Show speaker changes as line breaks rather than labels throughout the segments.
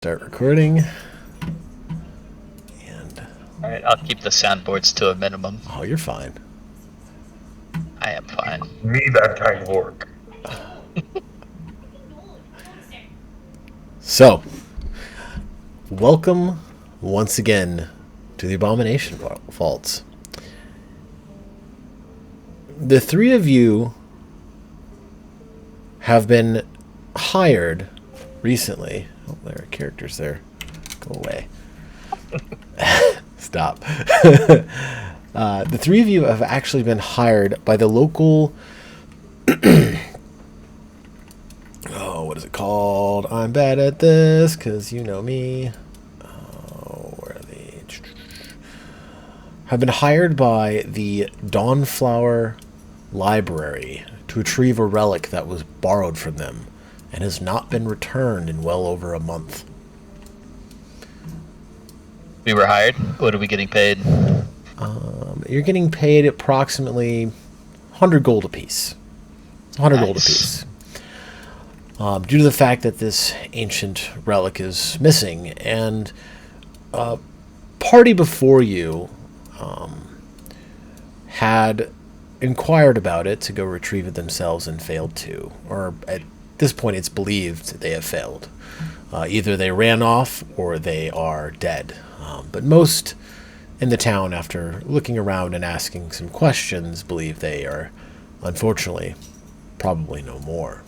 Start recording. And
Alright, I'll keep the soundboards to a minimum.
oh, you're fine.
I am fine.
Me that kind of work.
So, welcome once again to the Abomination Vaults. The three of you have been hired recently. Oh, there are characters there. Go away. Stop. The three of you have actually been hired by the local... oh, what is it called? I'm bad at this, because you know me. Oh, where are they? Have been hired by the Dawnflower Library to retrieve a relic that was borrowed from them and has not been returned in well over a month.
We were hired. What are we getting paid?
You're getting paid approximately 100 gold apiece. 100 gold apiece. Due to the fact that this ancient relic is missing, and party before you had inquired about it to go retrieve it themselves and failed to. Or at this point, it's believed they have failed. Either they ran off or they are dead. But most in the town, after looking around and asking some questions, believe they are, unfortunately, probably no more.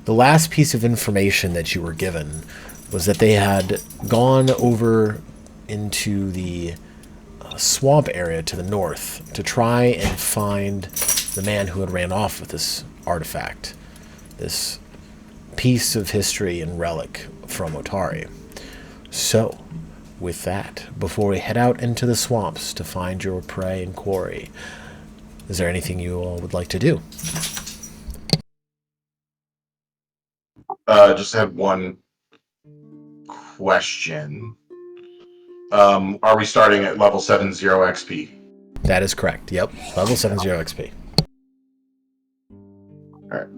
The last piece of information that you were given was that they had gone over into the swamp area to the north to try and find the man who had ran off with this artifact, this piece of history and relic from Otari. So, with that, before we head out into the swamps to find your prey and quarry, is there anything you all would like to do?
Just have one question. Are we starting at level 70 XP?
That is correct. Yep. Level 70 XP.
Alright.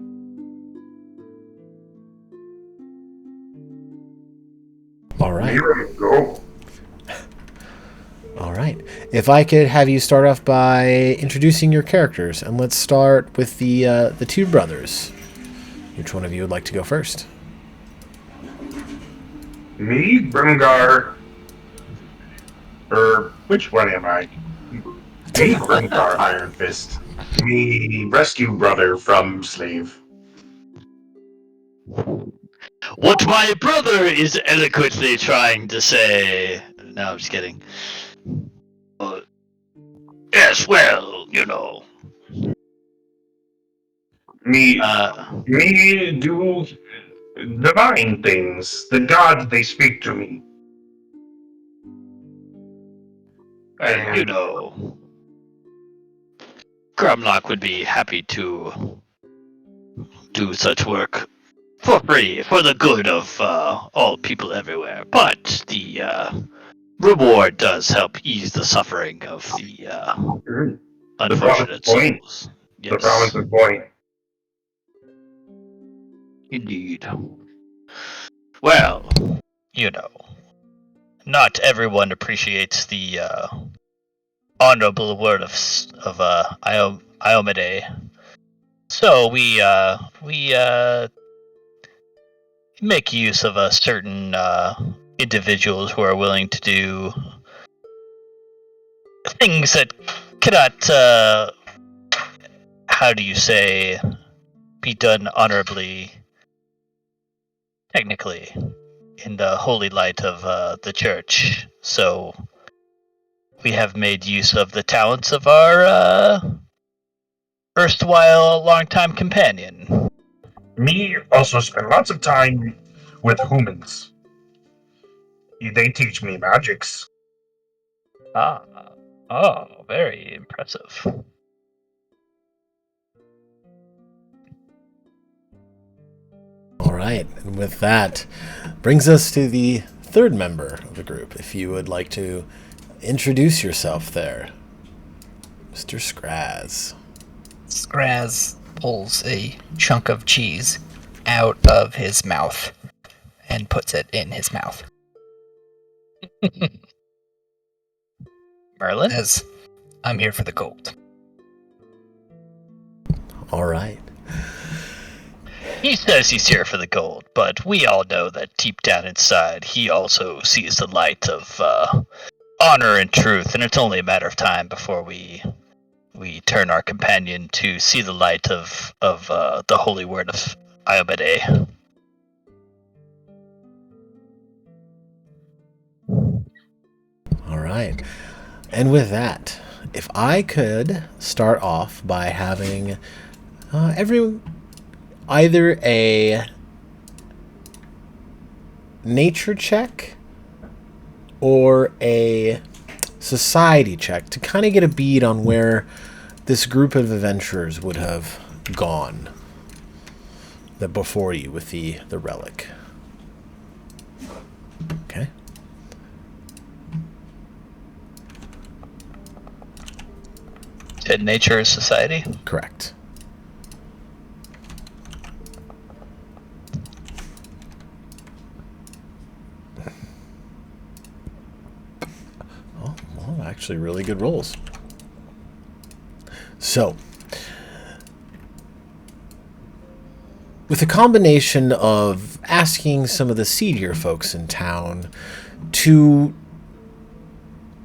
Alright.
Here we go.
Alright. If I could have you start off by introducing your characters, and let's start with the two brothers. Which one of you would like to go first?
Me, Brimgar. Which one am I? Me, Brimgar Iron Fist. Me, rescue brother from slave.
What my brother is eloquently trying to say. No, I'm just kidding. Yes, well, you know.
Me do divine things. The gods, they speak to me.
You know. Grumlock would be happy to do such work for free, for the good of all people everywhere. But the reward does help ease the suffering of the unfortunate souls. Yes.
The province is point.
Indeed. Well, you know, not everyone appreciates the honorable word of Iomade. So we make use of certain individuals who are willing to do things that cannot, how do you say, be done honorably, technically, in the holy light of the church. So we have made use of the talents of our erstwhile longtime companion.
Me also spend lots of time with humans. They teach me magics.
Very impressive.
Alright, and with that, brings us to the third member of the group. If you would like to introduce yourself there, Mr. Scraz.
Scraz pulls a chunk of cheese out of his mouth and puts it in his mouth.
Merlin?
As I'm here for the gold.
All right.
He says he's here for the gold, but we all know that deep down inside, he also sees the light of honor and truth, and it's only a matter of time before we turn our companion to see the light of the holy word of Iobade.
All right. And with that, if I could start off by having either a nature check or a society check to kind of get a bead on where this group of adventurers would have gone that before you with the relic. Okay.
Said nature is society?
Correct. Oh, well, actually really good rolls. So, with a combination of asking some of the seedier folks in town to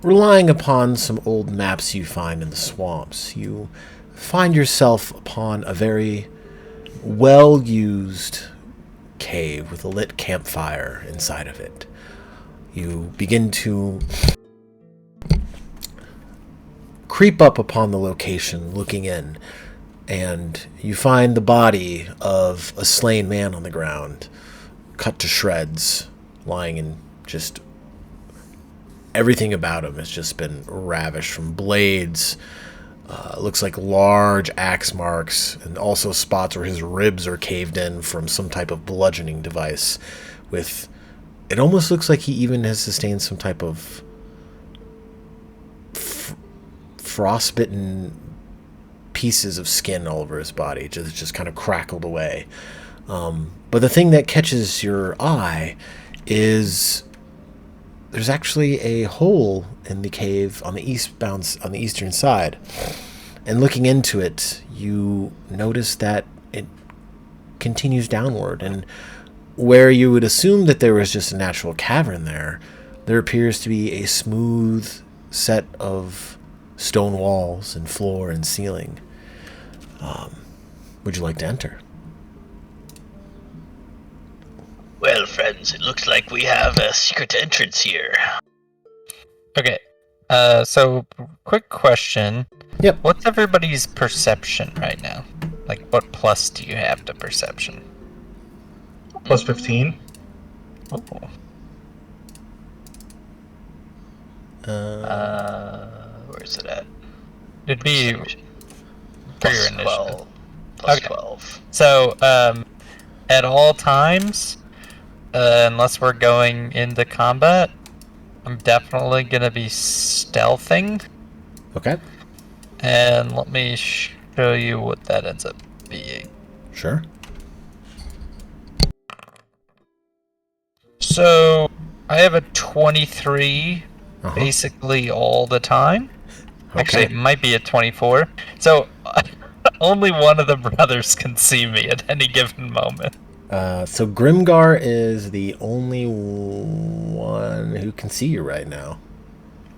relying upon some old maps you find in the swamps, you find yourself upon a very well-used cave with a lit campfire inside of it. You begin to creep up upon the location, looking in, and you find the body of a slain man on the ground, cut to shreds, lying in just everything about him has just been ravished from blades. Looks like large axe marks, and also spots where his ribs are caved in from some type of bludgeoning device. With it almost looks like he even has sustained some type of frostbitten pieces of skin all over his body, just kind of crackled away. But the thing that catches your eye is there's actually a hole in the cave on the eastern side. And looking into it, you notice that it continues downward. And where you would assume that there was just a natural cavern there appears to be a smooth set of stone walls and floor and ceiling. Would you like to enter?
Well, friends, it looks like we have a secret entrance here.
Okay. So quick question.
Yep.
What's everybody's perception right now? Like, what plus do you have to perception?
Plus 15.
Oh.
Where's it at?
It'd be for your
Plus
initiative.
12. Plus
Okay.
12.
So, at all times, unless we're going into combat, I'm definitely gonna be stealthing.
Okay.
And let me show you what that ends up being.
Sure.
So, I have a 23
Uh-huh.
basically all the time. Actually, it
Okay.
might be a 24. So, only one of the brothers can see me at any given moment.
So Grimgar is the only one who can see you right now.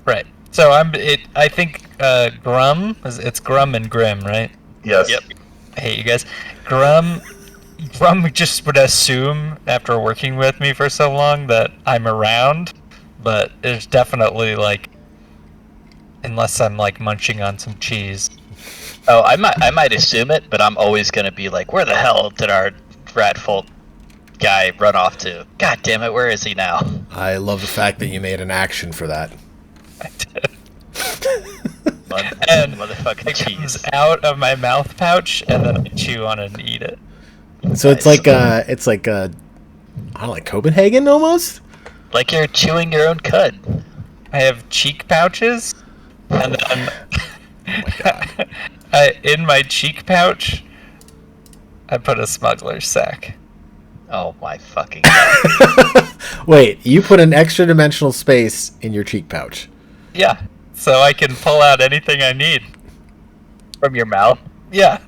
Right. So I think Grum it's Grum and Grim, right?
Yes.
Yep.
I hate you guys. Grum just would assume after working with me for so long that I'm around, but there's definitely like, unless I'm like munching on some cheese.
Oh, I might assume it, but I'm always gonna be like, where the hell did our rat folk guy run off to? God damn it, where is he now?
I love the fact that you made an action for that.
I did. And
Motherfucking
it comes
cheese.
out of my mouth pouch, and then I chew on it and eat it.
So it's like I don't know, like Copenhagen almost.
Like you're chewing your own cud.
I have cheek pouches, and then
Oh my god.
in my cheek pouch, I put a smuggler's sack.
Oh my fucking god.
Wait, you put an extra dimensional space in your cheek pouch.
Yeah, so I can pull out anything I need.
From your mouth?
Yeah.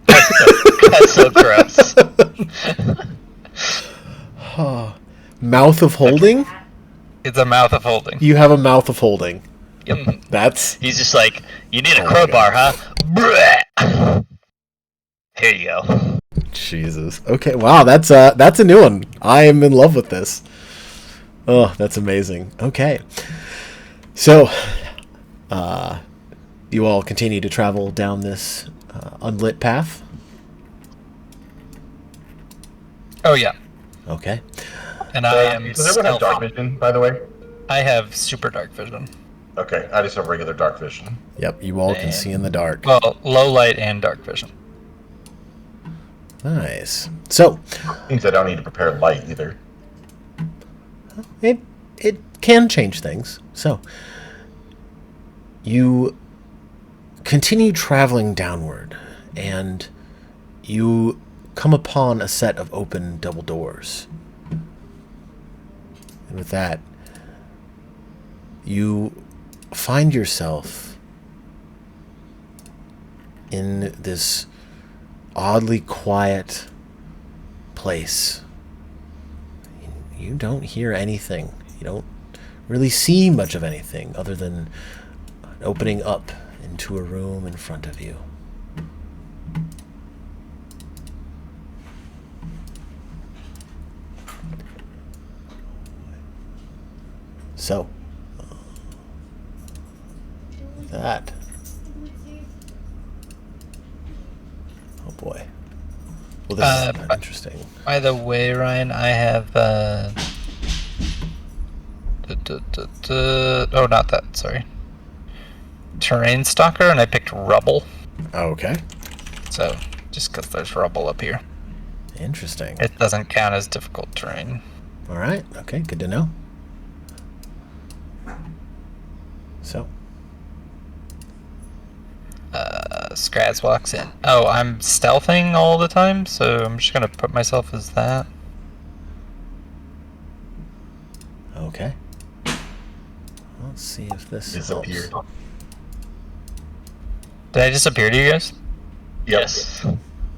That's so gross.
Mouth of holding?
It's a mouth of holding.
You have a mouth of holding.
Yep.
That's
He's just like, you need a
Oh my
crowbar, huh? Bleh. Here you go.
Jesus. Okay, wow, that's a new one. I am in love with this. Oh, that's amazing. Okay. So, you all continue to travel down this unlit path?
Oh yeah,
Okay.
and I am
Does everyone have dark
stealthy.
vision, by the way?
I have super dark vision.
Okay, I just have regular dark vision.
Yep, you all can see in the dark.
Well, low light and dark vision.
Nice. So,
Means I don't need to prepare light either.
it can change things. So, you continue traveling downward, and you come upon a set of open double doors. And with that, you find yourself in this oddly quiet place. You don't hear anything. You don't really see much of anything other than opening up into a room in front of you. So, that. Oh boy. Well, this is interesting.
By the way, Ryan, I have oh, not that. Sorry. Terrain stalker, and I picked rubble.
Okay.
So just because there's rubble up here,
Interesting.
it doesn't count as difficult terrain.
All right. Okay. Good to know. So,
Scraz walks in. Oh, I'm stealthing all the time, so I'm just gonna put myself as that.
okay. Let's see if this
Disappeared.
helps.
Did I disappear to you guys?
Yes.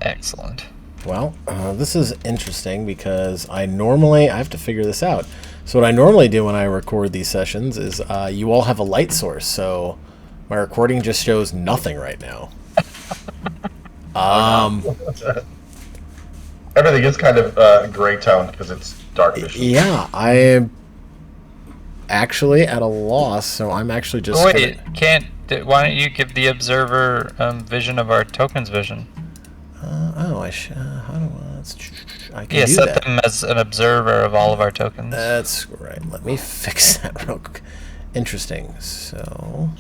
Excellent.
Well, this is interesting because I have to figure this out. So what I normally do when I record these sessions is you all have a light source, so my recording just shows nothing right now.
Everything is kind of gray toned because it's dark vision.
Yeah, I am actually at a loss, so I'm actually just...
Oh, wait, why don't you give the observer vision of our token's vision?
how do I can
Yeah,
do
set
that.
them as an observer of all of our tokens.
That's right. Let me fix that real quick. Interesting. So,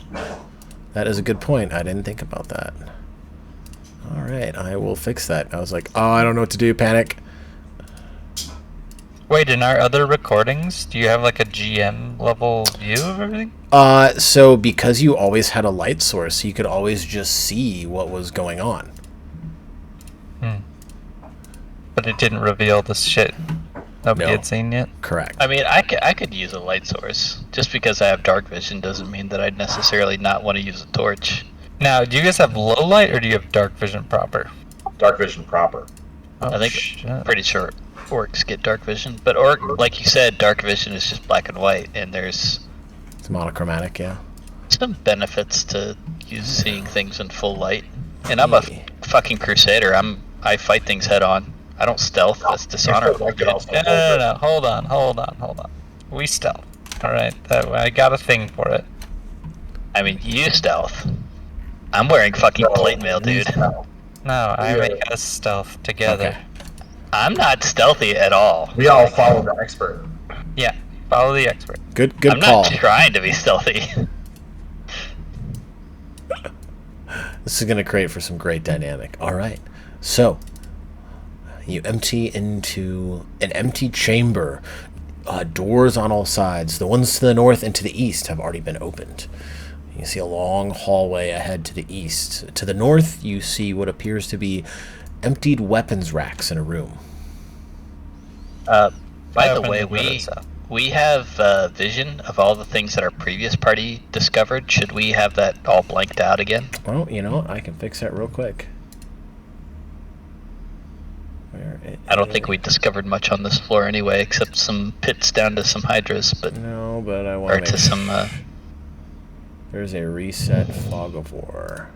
that is a good point. I didn't think about that. All right, I will fix that. I was like, oh, I don't know what to do. Panic.
Wait, in our other recordings, do you have like a GM level view of everything?
So because you always had a light source, you could always just see what was going on.
But it didn't reveal the shit nobody
No.
had seen yet.
Correct.
I mean, I could use a light source. Just because I have dark vision doesn't mean that I'd necessarily not want to use a torch.
Now, do you guys have low light or do you have dark vision proper?
Dark vision proper.
Oh,
I think
shit.
pretty sure orcs get dark vision, but like you said, dark vision is just black and white, and there's
It's monochromatic, yeah.
some benefits to seeing things in full light. And I'm a fucking crusader. I fight things head on. I don't stealth. That's dishonorable,
I could
dude.
also
No. Hold on. We stealth. Alright, I got a thing for it.
I mean, you stealth. I'm wearing fucking plate mail, dude.
No, I
Yeah.
make us stealth together.
Okay.
I'm not stealthy at all.
We all follow the expert.
Yeah, follow the expert.
Good
I'm
call.
not trying to be stealthy.
This is going to create for some great dynamic. All right. So, you empty into an empty chamber. Doors on all sides. The ones to the north and to the east have already been opened. You see a long hallway ahead to the east. To the north, you see what appears to be emptied weapons racks in a room.
By
I
the
opened
way,
windows up.
we have vision of all the things that our previous party discovered. Should we have that all blanked out again?
Well, you know what? I can fix that real quick. Where it
I don't think
is-
we discovered much on this floor anyway, except some pits down to some hydras, but
No, but I
or
want
to some.
There's a reset fog of war.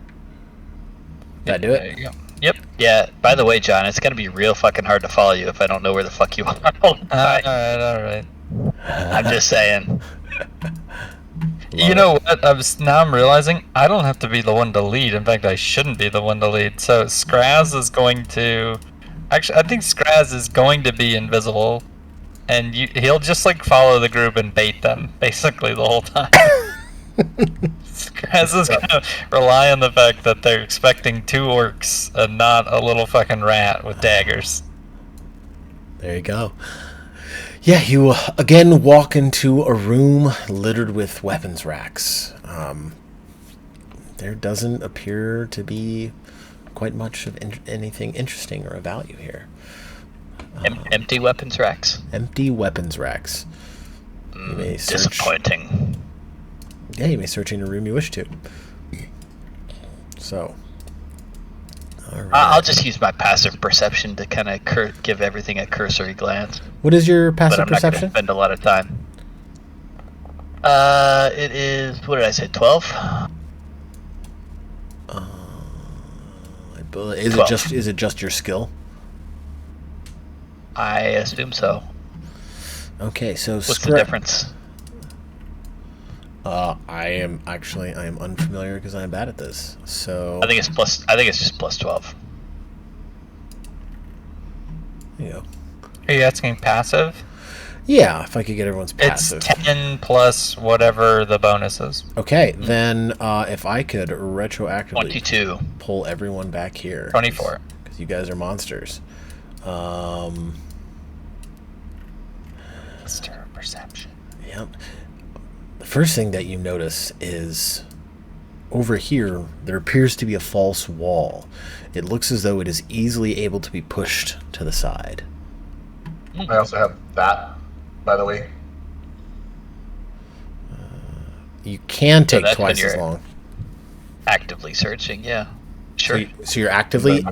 Did I do it?
There you go.
Yep. Yeah. By the way, John, it's gonna be real fucking hard to follow you if I don't know where the fuck you are all the time.
Alright.
I'm just saying.
You know what? Now I'm realizing I don't have to be the one to lead. In fact, I shouldn't be the one to lead. So Skraz is going to... Actually, I think Skraz is going to be invisible. And he'll just like follow the group and bait them, basically, the whole time. Skraz is going to rely on the fact that they're expecting 2 orcs and not a little fucking rat with daggers.
There you go. Yeah, you again walk into a room littered with weapons racks. There doesn't appear to be quite much of anything interesting or of value here.
Empty weapons racks.
Empty weapons racks. You may search.
Disappointing.
Yeah, you may search any room you wish to. So. All right.
I'll just use my passive perception to kind of give everything a cursory glance.
What is your
But
passive
I'm not going to
perception?
spend a lot of time. It is, what did I say, 12?
Is
12.
it just your skill?
I assume so.
Okay, so
What's the difference?
I am unfamiliar because I'm bad at this. So
I think it's just plus 12.
you know.
Are you asking passive?
Yeah, if I could get everyone's passive.
It's 10 plus whatever the bonus is.
Okay, then if I could retroactively
22.
pull everyone back here.
24.
Because you guys are monsters.
Stir perception.
Yep. The first thing that you notice is over here there appears to be a false wall. It looks as though it is easily able to be pushed to the side.
I also have that, by the way.
You can take
that's
twice
when
as
you're-
long.
Actively searching, yeah. Sure.
So you're actively...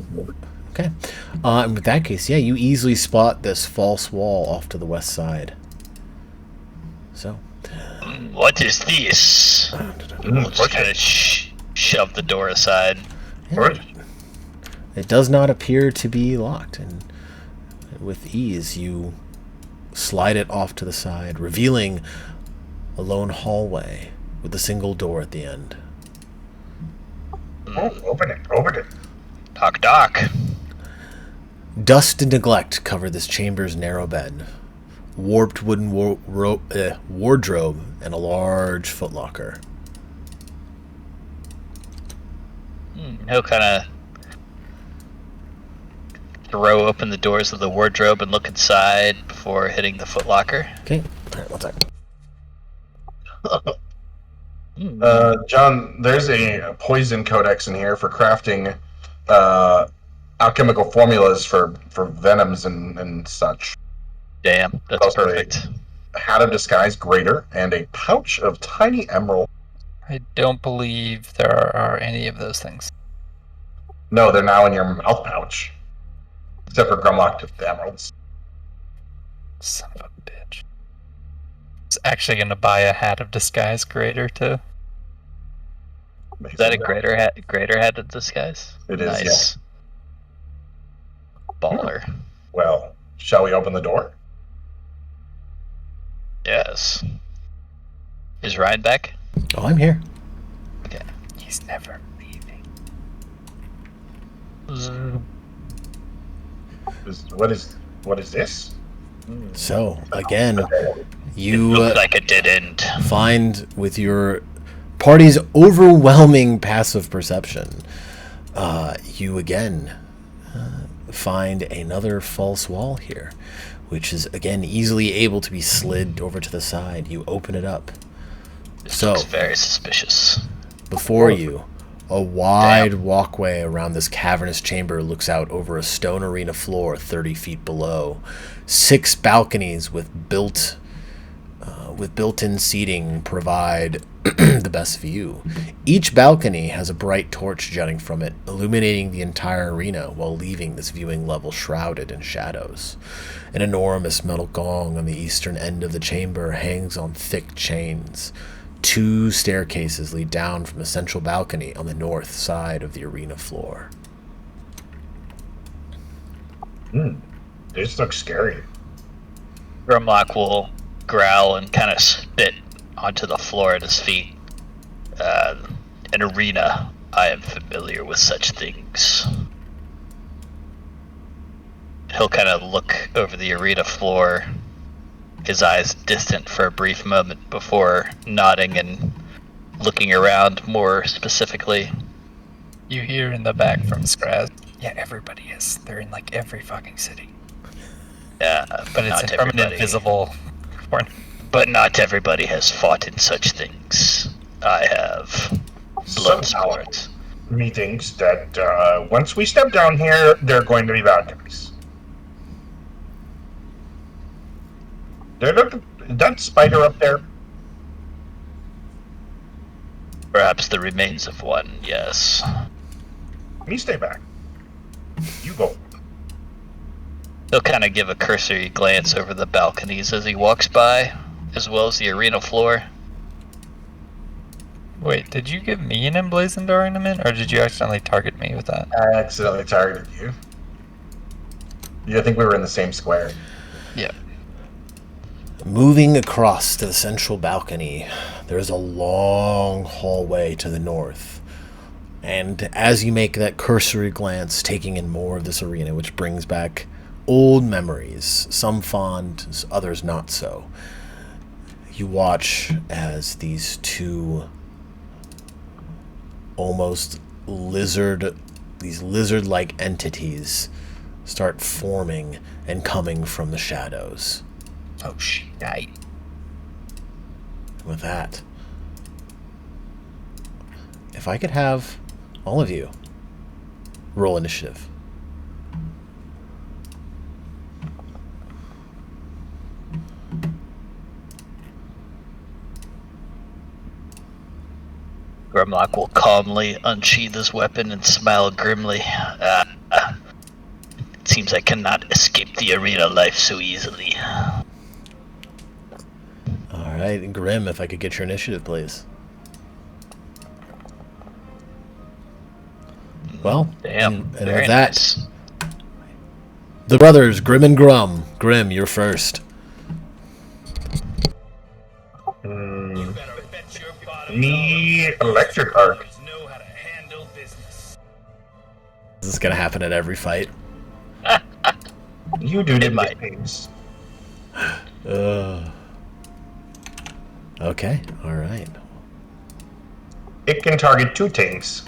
Okay. In that case, yeah, you easily spot this false wall off to the west side. So...
What is this? We'll just kind of shove the door aside.
It does not appear to be locked, and with ease you slide it off to the side, revealing a lone hallway with a single door at the end.
Oh, open it.
Knock, knock.
Dust and neglect cover this chamber's narrow bed. Warped wooden wardrobe and a large footlocker.
He'll kind of throw open the doors of the wardrobe and look inside before hitting the footlocker.
Okay. Alright, one second.
John, there's a poison codex in here for crafting alchemical formulas for venoms and such.
Damn, that's
Also
perfect.
A hat of disguise greater and a pouch of tiny emerald.
I don't believe there are any of those things.
No, they're now in your mouth pouch. Except for Grumlock took the emeralds.
Son of a bitch. It's actually going to buy a hat of disguise greater too.
Is that a greater hat of disguise?
It is,
Nice. Baller.
Well, shall we open the door?
Yes. Is Ryan back?
Oh, I'm here.
Okay.
He's never leaving.
What is this?
So, again, you
Looks like it didn't.
find with your party's overwhelming passive perception, you again find another false wall here, which is again easily able to be slid over to the side. You open it up.
This
So
looks very suspicious.
before you, A wide walkway around this cavernous chamber looks out over a stone arena floor 30 feet below. 6 balconies with built-in seating provide the best view. Each balcony has a bright torch jutting from it, illuminating the entire arena while leaving this viewing level shrouded in shadows. An enormous metal gong on the eastern end of the chamber hangs on thick chains. 2 staircases lead down from the central balcony on the north side of the arena floor.
This looks scary.
Grimlock will growl and kind of spit onto the floor at his feet. An arena. I am familiar with such things. He'll kind of look over the arena floor, his eyes distant for a brief moment before nodding and looking around more specifically.
You hear in the back from Scraz. Yeah, everybody is. They're in like every fucking city.
Yeah,
But it's from an invisible corner.
But not everybody has fought in such things. I have blood sport.
Methinks that once we step down here, there are going to be bad guys. That spider up there.
Perhaps the remains of one, yes.
Me stay back. You go.
He'll kind of give a cursory glance over the balconies as he walks by, as well as the arena floor.
Wait, did you give me an emblazoned ornament, or did you accidentally target me with that?
I accidentally targeted you. I think we were in the same square.
Yeah.
Moving across to the central balcony, there is a long hallway to the north. And as you make that cursory glance, taking in more of this arena, which brings back old memories, some fond, others not so, you watch as these 2 almost lizard-like entities start forming and coming from the shadows.
Oh shit.
With that, if I could have all of you roll initiative.
Grimlock will calmly unsheath his weapon and smile grimly. It seems I cannot escape the arena life so easily.
Alright, Grim, if I could get your initiative, please. Well,
Damn,
and
very
with that,
nice.
the brothers, Grim and Grum. Grim, you're first.
Me electric arc.
This is gonna happen at every fight.
You do
It might.
things.
Okay, alright.
It can target 2 tanks.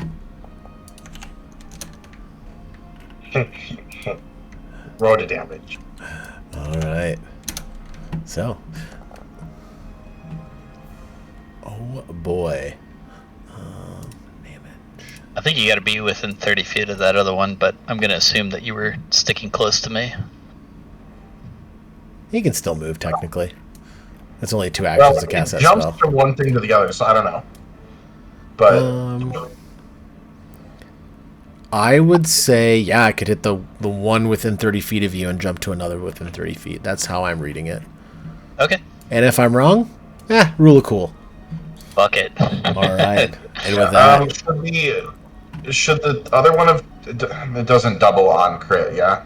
Roll the damage.
Alright. So. Oh boy. Damage.
I think you gotta be within 30 feet of that other one, but I'm gonna assume that you were sticking close to me.
He can still move, technically. It's only 2 actions to cast
it
that
jumps
spell.
from one thing to the other, so I don't know. But
I would say, yeah, I could hit the one within 30 feet of you and jump to another within 30 feet. That's how I'm reading it.
Okay.
And if I'm wrong, rule of cool.
Fuck it.
Alright. And with that,
should the other one have... It doesn't double on crit, yeah?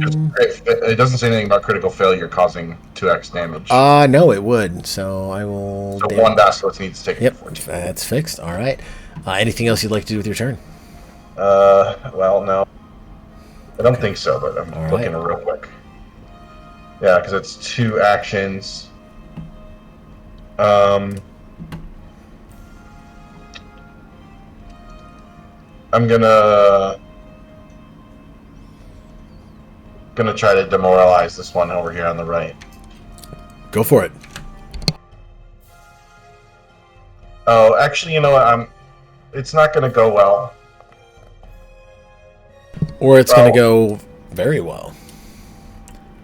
It doesn't say anything about critical failure causing 2x damage.
no, it would. So I will...
So one basilisk needs to take
Yep,
14.
that's fixed. Alright. Anything else you'd like to do with your turn?
Well, no. I don't think so, but I'm
All
looking
right.
real quick. Yeah, because it's 2 actions. I'm gonna try to demoralize this one over here on the right.
Go for it.
Oh, actually, you know what? It's not going to go well.
Or it's going to
Well-
go very well.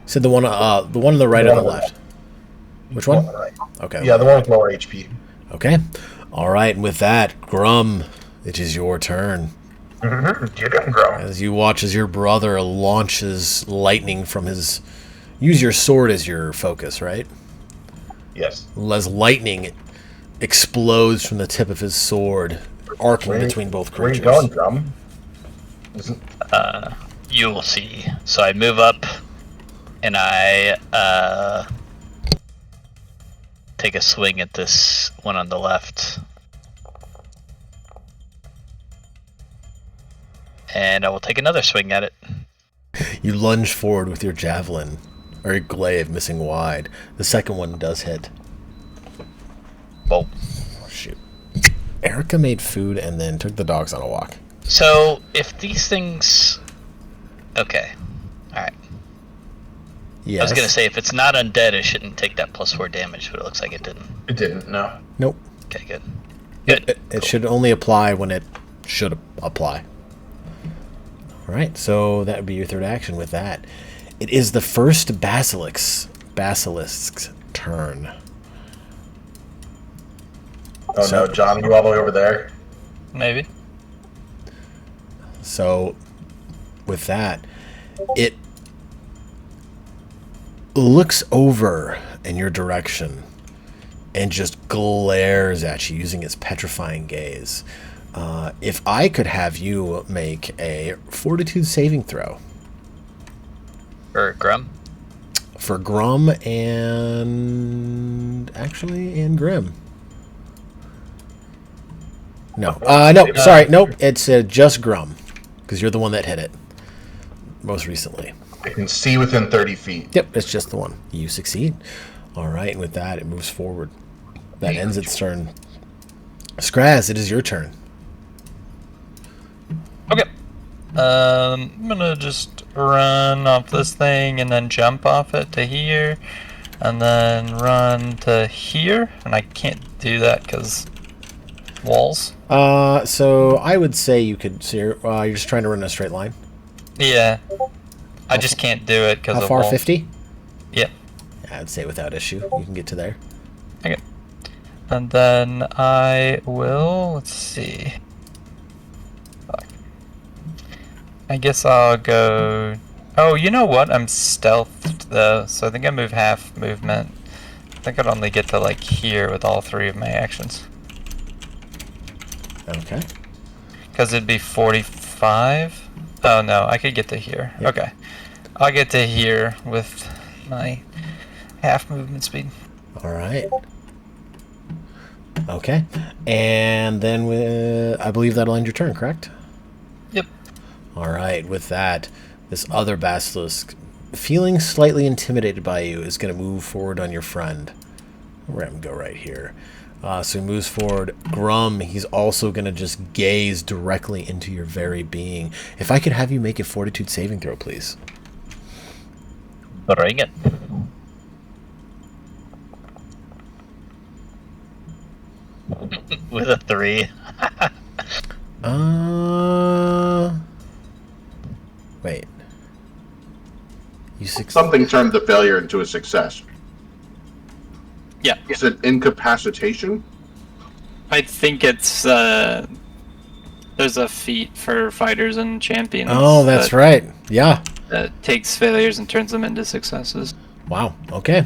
So the one on the right or the left? Which one?
Right.
Okay.
Yeah, the one with lower HP.
Okay. All right. And with that, Grum, it is your turn.
You can grow.
As you watch as your brother launches lightning from his... Use your sword as your focus, right?
Yes.
As lightning explodes from the tip of his sword, arcing between both
Where are
creatures.
you going, Drum?
You will see. So I move up, and I take a swing at this one on the left. And I will take another swing at it.
You lunge forward with your javelin, or your glaive, missing wide. The second one does hit.
Bolt.
Oh, shoot. Erica made food and then took the dogs on a walk.
So if these things... Okay. Alright.
Yes.
I was gonna say, if it's not undead, it shouldn't take that +4 damage, but it looks like it didn't.
It didn't, no.
Nope.
Okay, good. Good.
It should only apply when it should apply. Alright, so that would be your third action with that. It is the first basilisk's turn.
Oh
So-
no, John, you all the way over there?
Maybe.
So, with that, it looks over in your direction and just glares at you using its petrifying gaze. If I could have you make a fortitude saving throw
Or Grum.
for Grum and Grim. No, sorry, nope. It's just Grum because you're the one that hit it most recently.
I can see within 30 feet.
Yep, it's just the one. You succeed. All right, and with that, it moves forward. That ends its turn. Skraz, it is your turn.
Okay. I'm gonna just run off this thing and then jump off it to here, and then run to here, and I can't do that because walls.
So I would say you could. So you're just trying to run a straight line.
Yeah. I just can't do it because
How
of
far?
walls.
50?
Yep.
I'd say without issue, you can get to there.
Okay. And then I will. Let's see. Fuck. I guess I'll go. Oh, you know what? I'm stealthed though, so I think I move half movement. I think I'd only get to like here with all three of my actions.
Okay.
Because it'd be 45. Oh no, I could get to here.
Yep.
Okay. I'll get to here with my half movement speed.
All right. Okay. And then I believe that'll end your turn, correct?
Yep.
All right. With that, this other basilisk, feeling slightly intimidated by you, is going to move forward on your friend. We're going to go right here. So he moves forward. Grum, he's also going to just gaze directly into your very being. If I could have you make a fortitude saving throw, please.
Bring it. With a 3.
Wait. You
Something turned the failure into a success.
Yeah.
Is it incapacitation?
I think it's there's a feat for fighters and champions.
Oh, that's right. Yeah.
That takes failures and turns them into successes.
Wow. Okay.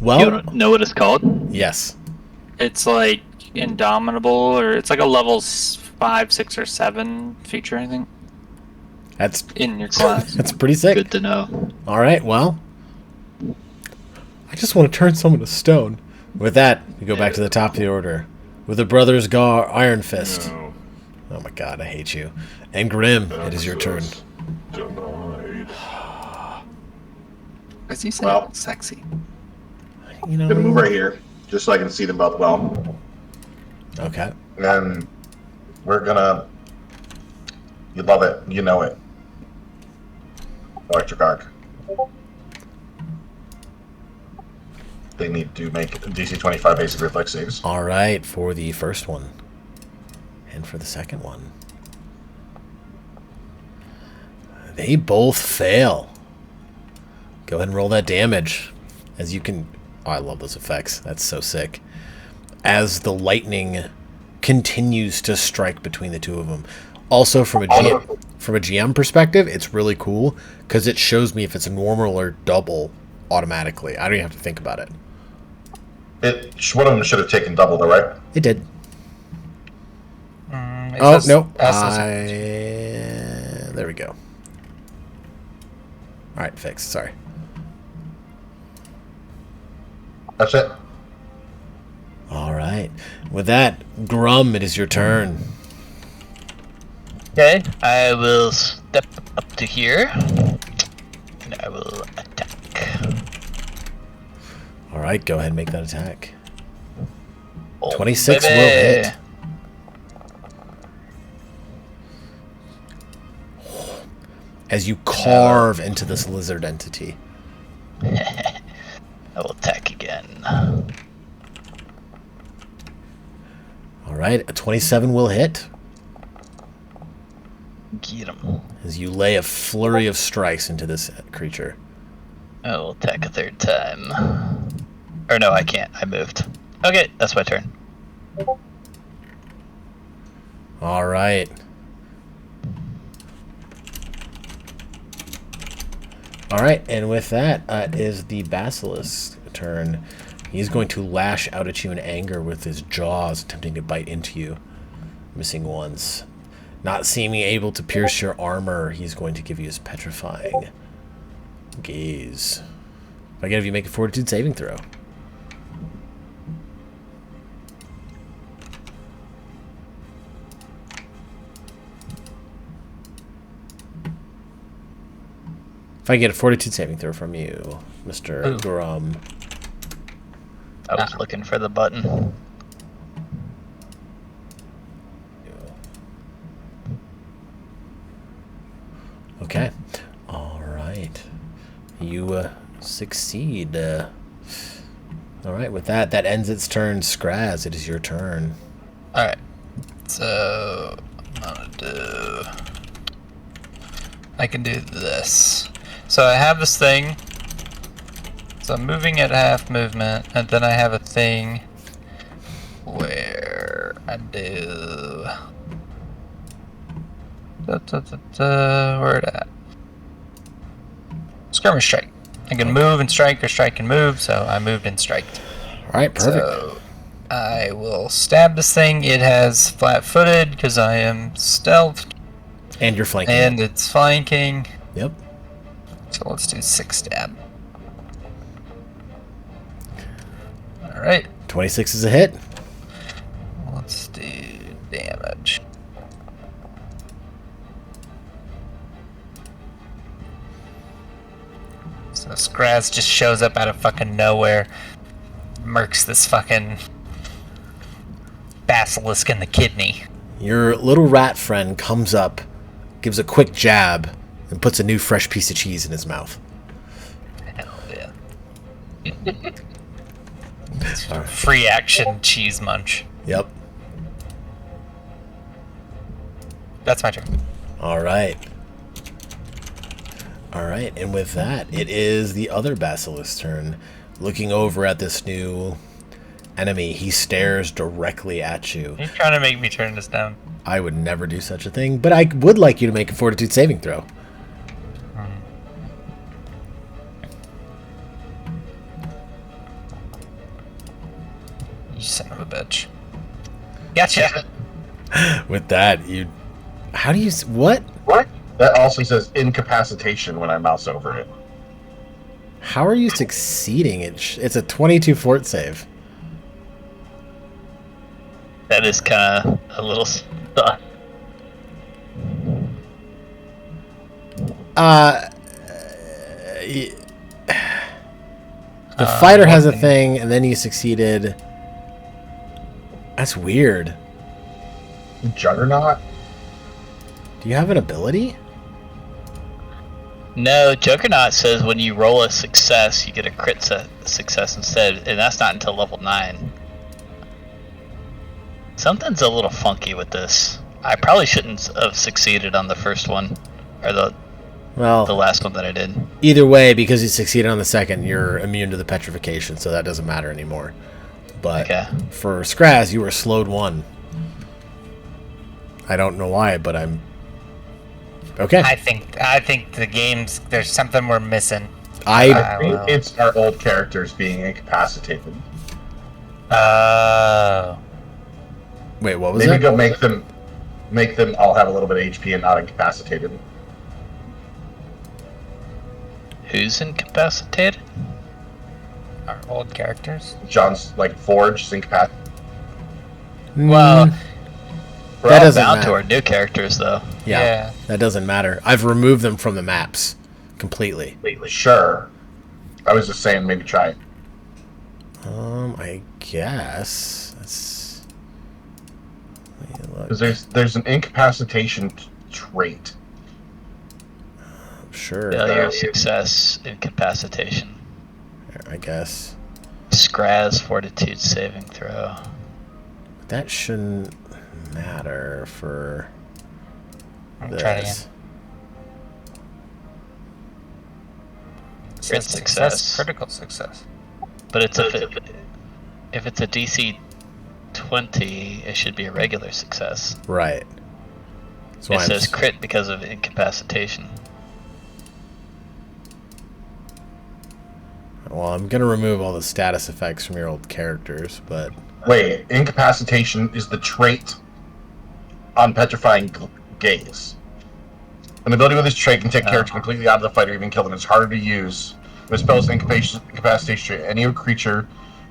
Well,
You don't know what it's called?
yes.
It's like Indomitable, or it's like a level 5, 6, or 7 feature, I think,
That's
in your class.
that's pretty sick.
Good to know.
All right. Well, I just want to turn someone to stone. With that, we go back to the top of the order with the brothers Iron Fist.
No.
Oh my God, I hate you. And Grim, it is your turn.
Denied.
As you say,
Well.
sexy.
You know.
Gonna move right here, just so I can see them both well.
Okay.
And we're gonna. You love it, you know it. Electric arc. they need to make DC 25 basic reflex saves.
All right, for the first one. And for the second one. They both fail. Go ahead and roll that damage. As you can... Oh, I love those effects. That's so sick. As the lightning continues to strike between the two of them. Also, from a GM perspective, it's really cool because it shows me if it's normal or double automatically. I don't even have to think about it.
One of them should have taken double, though, right?
It did.
It
Oh,
says
no.
S
There we go. All right, fixed. Sorry.
That's it.
All right. With that, Grum, it is your turn.
Okay, I will step up to here. And I will attack.
All right, go ahead and make that attack.
Oh,
26
baby.
will hit. As you carve into this lizard entity.
I will attack again.
All right, a 27 will hit.
Get him.
As you lay a flurry of strikes into this creature.
I will attack a third time. Or no, I can't. I moved. Okay, that's my turn.
All right. All right, and with that, it is the Basilisk's turn. He's going to lash out at you in anger with his jaws, attempting to bite into you. Missing once. Not seeming able to pierce your armor, he's going to give you his petrifying gaze. If I get if you make a fortitude saving throw. If I get a fortitude saving throw from you, Mr.
Ooh.
Grum.
I was looking for the button.
Okay. All right. You succeed. All right, with that, that ends its turn. Skraz, it is your turn.
Alright. So, I'm gonna do... I can do this. So I have this thing. So I'm moving at half movement, and then I have a thing where I do... Where it at? Skirmish strike. I can move and strike, or strike and move, so I moved and striked.
All right, perfect.
So I will stab this thing. It has flat-footed because I am stealthed,
And you're flanking.
and it's flanking.
Yep.
So let's do 6 stab. All right.
26 is a hit.
Let's do damage. So Skraz just shows up out of fucking nowhere, murks this fucking basilisk in the kidney.
Your little rat friend comes up, gives a quick jab, and puts a new fresh piece of cheese in his mouth.
Hell yeah. Free action cheese munch.
Yep.
That's my turn.
All right. All right, and with that, it is the other basilisk's turn. Looking over at this new enemy, he stares directly at you.
You're trying to make me turn this down.
I would never do such a thing, but I would like you to make a fortitude saving throw.
You son of a bitch. Gotcha.
With that, you... How do you... What?
What? That also says incapacitation when I mouse over it.
How are you succeeding? It's a 22 fort save.
That is kind of a little stuff.
The fighter has a thing, and then you succeeded. That's weird.
Juggernaut?
Do you have an ability?
No, Juggernaut says when you roll a success, you get a crit success instead, and that's not until level 9. Something's a little funky with this. I probably shouldn't have succeeded on the first one, or the
Well,
last one that I did.
either way, because you succeeded on the second, you're immune to the petrification, so that doesn't matter anymore. But
Okay.
for Skraz, you were slowed 1. I don't know why, but I'm... Okay.
I think the game's there's something we're missing.
I think
well.
it's our old characters being incapacitated.
Wait, what was
Maybe
that?
go make them all have a little bit of HP and not incapacitated.
Who's incapacitated?
Our old characters.
John's like Forge is incapacitated.
Well,
We're
That
all
doesn't
bound
matter.
to our new characters, though.
Yeah, that doesn't matter. I've removed them from the maps completely.
Sure. I was just saying, maybe try it.
I guess. Let's... Let me look.
Because there's an incapacitation trait.
Sure.
Failure, success, incapacitation.
I guess.
Skraz, fortitude saving throw.
That shouldn't matter for
I'm trying again.
this.
Crit success.
Critical success.
But it's if it's a DC 20, it should be a regular success.
Right. So
It says crit because of incapacitation.
Well, I'm gonna remove all the status effects from your old characters, but
Wait, incapacitation is the trait on Petrifying Gaze. An ability with this trait can take character completely out of the fight or even kill them. It's harder to use. If a spell's incapacitation trait, any creature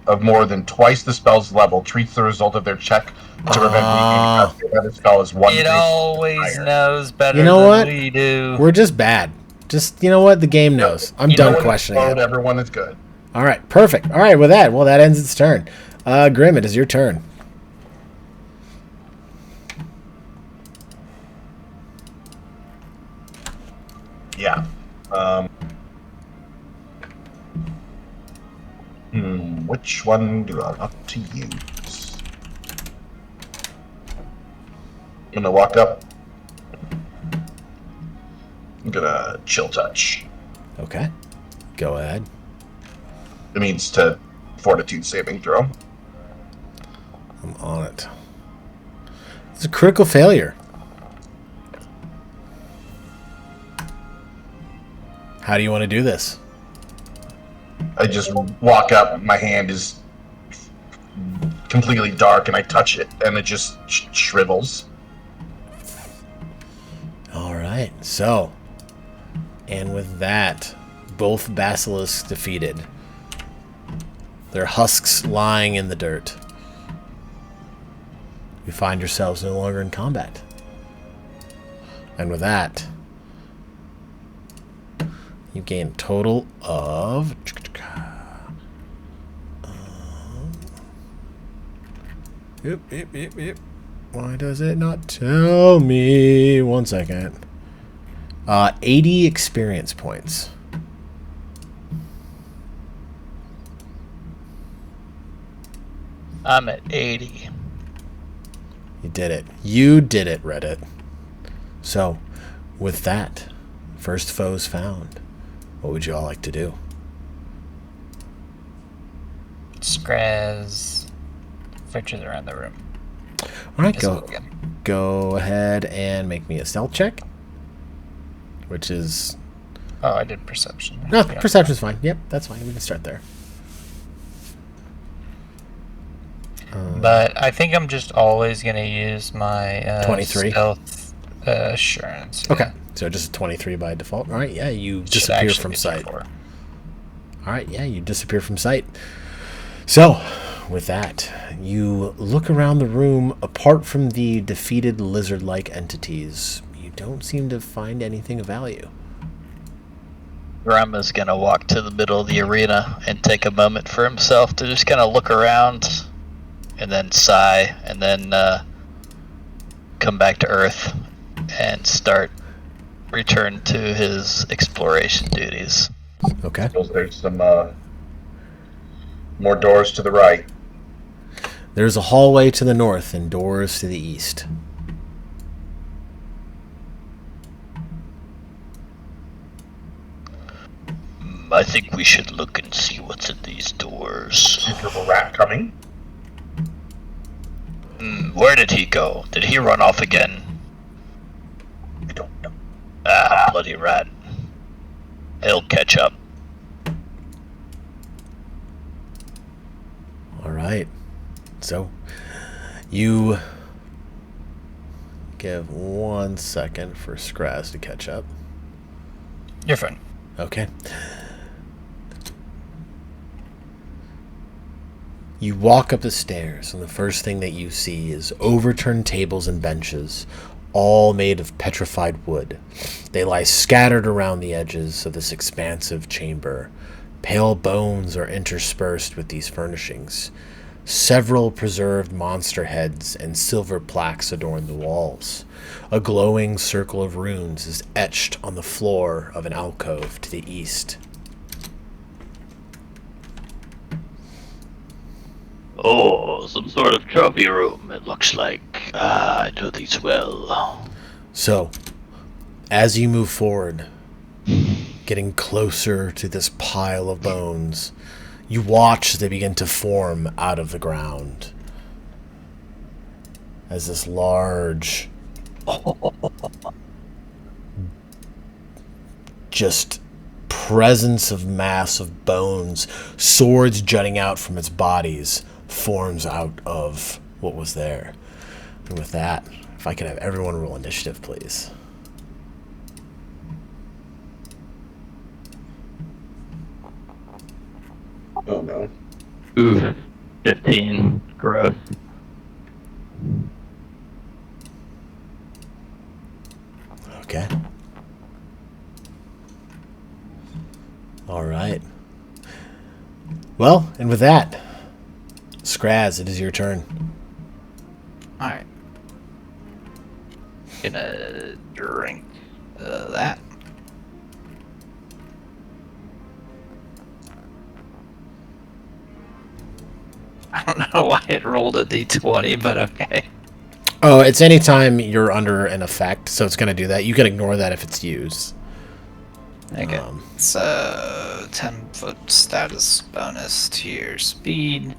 of more than twice the spell's level treats the result of their check to prevent being incapacitated by the spell as one.
It always
higher.
knows better
You know
than
what?
we do.
we're just bad. Just, you know what? The game knows. I'm
You know
done
when
questioning
it's low,
it.
Everyone is good.
All right, perfect. All right, with that, well, that ends its turn. Grim, it is your turn.
Yeah. Which one do I want to use? I'm gonna walk up. I'm gonna chill touch.
Okay. Go ahead.
It means to fortitude saving throw.
I'm on it. It's a critical failure. How do you want to do this?
I just walk up. My hand is completely dark, and I touch it, and it just shrivels.
All right. So, and with that, both basilisks defeated. Their husks lying in the dirt. You find yourselves no longer in combat. And with that, you gain a total of... Yep. Why does it not tell me? 1 second. 80 experience points.
I'm at 80.
You did it. You did it, Reddit. So, with that, first foes found. What would you all like to do?
Skraz searches around the room.
All right,
Just
go.
look again.
Go ahead and make me a stealth check. Which is...
Oh, I did perception.
No,
Yeah.
perception's fine. Yep, that's fine. We can start there.
But I think I'm just always gonna use my
23?
stealth assurance.
Okay, so just a 23 by default. All right, yeah, you
Should
disappear
actually
from
be
sight.
4.
All right, yeah, you disappear from sight. So, with that, you look around the room. Apart from the defeated lizard-like entities, you don't seem to find anything of value.
Grandma's gonna walk to the middle of the arena and take a moment for himself to just kind of look around and then sigh and then come back to Earth and start
return to his exploration duties.
Okay.
There's some more doors to the right.
There's a hallway to the north and doors to the east.
I think we should look and see what's in these doors.
Is there a rat coming?
Where did he go? Did he run off again?
I don't know.
Ah, bloody rat. He'll catch up.
All right. So, you give 1 second for Scraz to catch up.
You're fine.
Okay. You walk up the stairs, and the first thing that you see is overturned tables and benches, all made of petrified wood. They lie scattered around the edges of this expansive chamber. Pale bones are interspersed with these furnishings. Several preserved monster heads and silver plaques adorn the walls. A glowing circle of runes is etched on the floor of an alcove to the east.
Oh, some sort of trophy room, it looks like. I know these well.
So, as you move forward, getting closer to this pile of bones, you watch as they begin to form out of the ground. As this large, just presence of mass of bones, swords jutting out from its bodies, forms out of what was there. And with that, if I could have everyone roll initiative, please.
Oh no.
Ooh, 15. Gross.
Okay. All right. Well, and with that, Scraz, it is your turn.
Alright. Gonna drink that. I don't know why it rolled a d20, but okay.
Oh, it's anytime you're under an effect, so it's going to do that. You can ignore that if it's used.
Okay. So, 10-foot status bonus to your speed.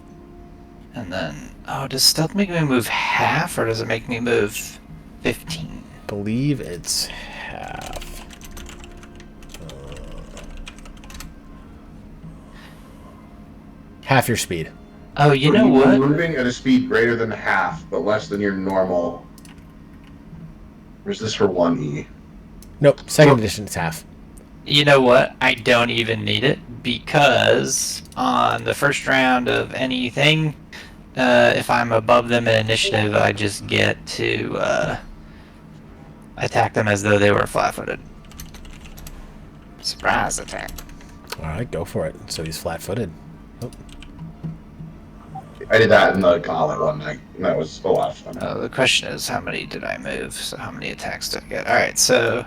And then, oh, does stealth make me move half, or does it make me move 15?
Believe it's half. Half your speed.
Oh, you
So
know
you
what?
moving at a speed greater than half, but less than your normal. Or is this for 1E?
Nope, second edition it's half.
You know what? I don't even need it, because on the first round of anything, if I'm above them in initiative, I just get to attack them as though they were flat-footed. Surprise attack.
All right, go for it. So he's flat-footed. Oh,
I did that in the gauntlet one night, and that was a lot of fun.
The question is, how many did I move? So how many attacks did I get? Alright, so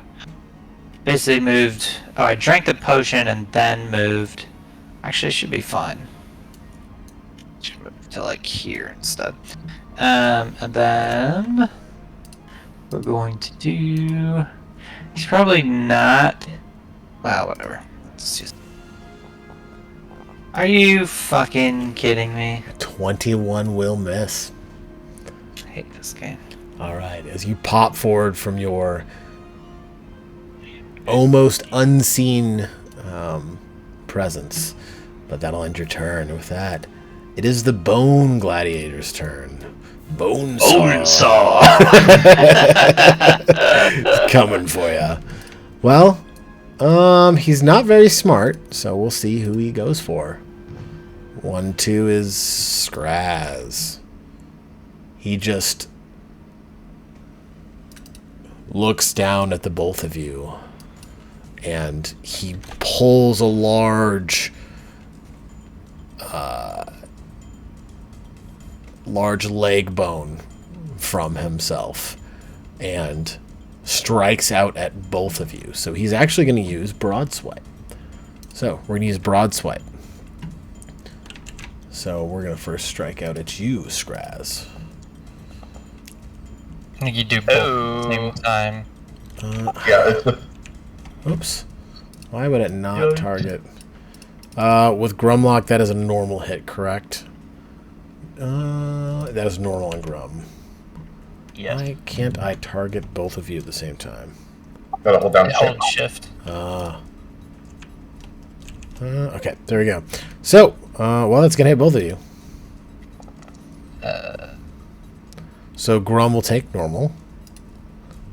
basically moved... Oh, I drank the potion and then moved. Actually, it should be fine. Should move to like here instead. And then we're going to do... He's probably not... Well, whatever. Let's just... Are you fucking kidding me?
21 will miss.
I hate this game.
All right, as you pop forward from your almost unseen presence, but that'll end your turn. With that, it is the Bone Gladiator's turn. Bone Saw. Coming for ya. Well, he's not very smart, so we'll see who he goes for. 1-2 is Scraz. He just looks down at the both of you, and he pulls a large leg bone from himself and strikes out at both of you. So he's actually going to use Broad Swipe. So we're going to use Broad Swipe. So we're going to first strike out at you, Scraz.
I think you do both at the same time.
Yeah, it's the
Oops. Why would it not target? With Grumlock, that is a normal hit, correct? That is normal on Grum.
Yes.
Why can't I target both of you at the same time?
gotta hold down
Hold shift.
Okay, there we go. So, well, that's gonna hit both of you. So Grum will take normal,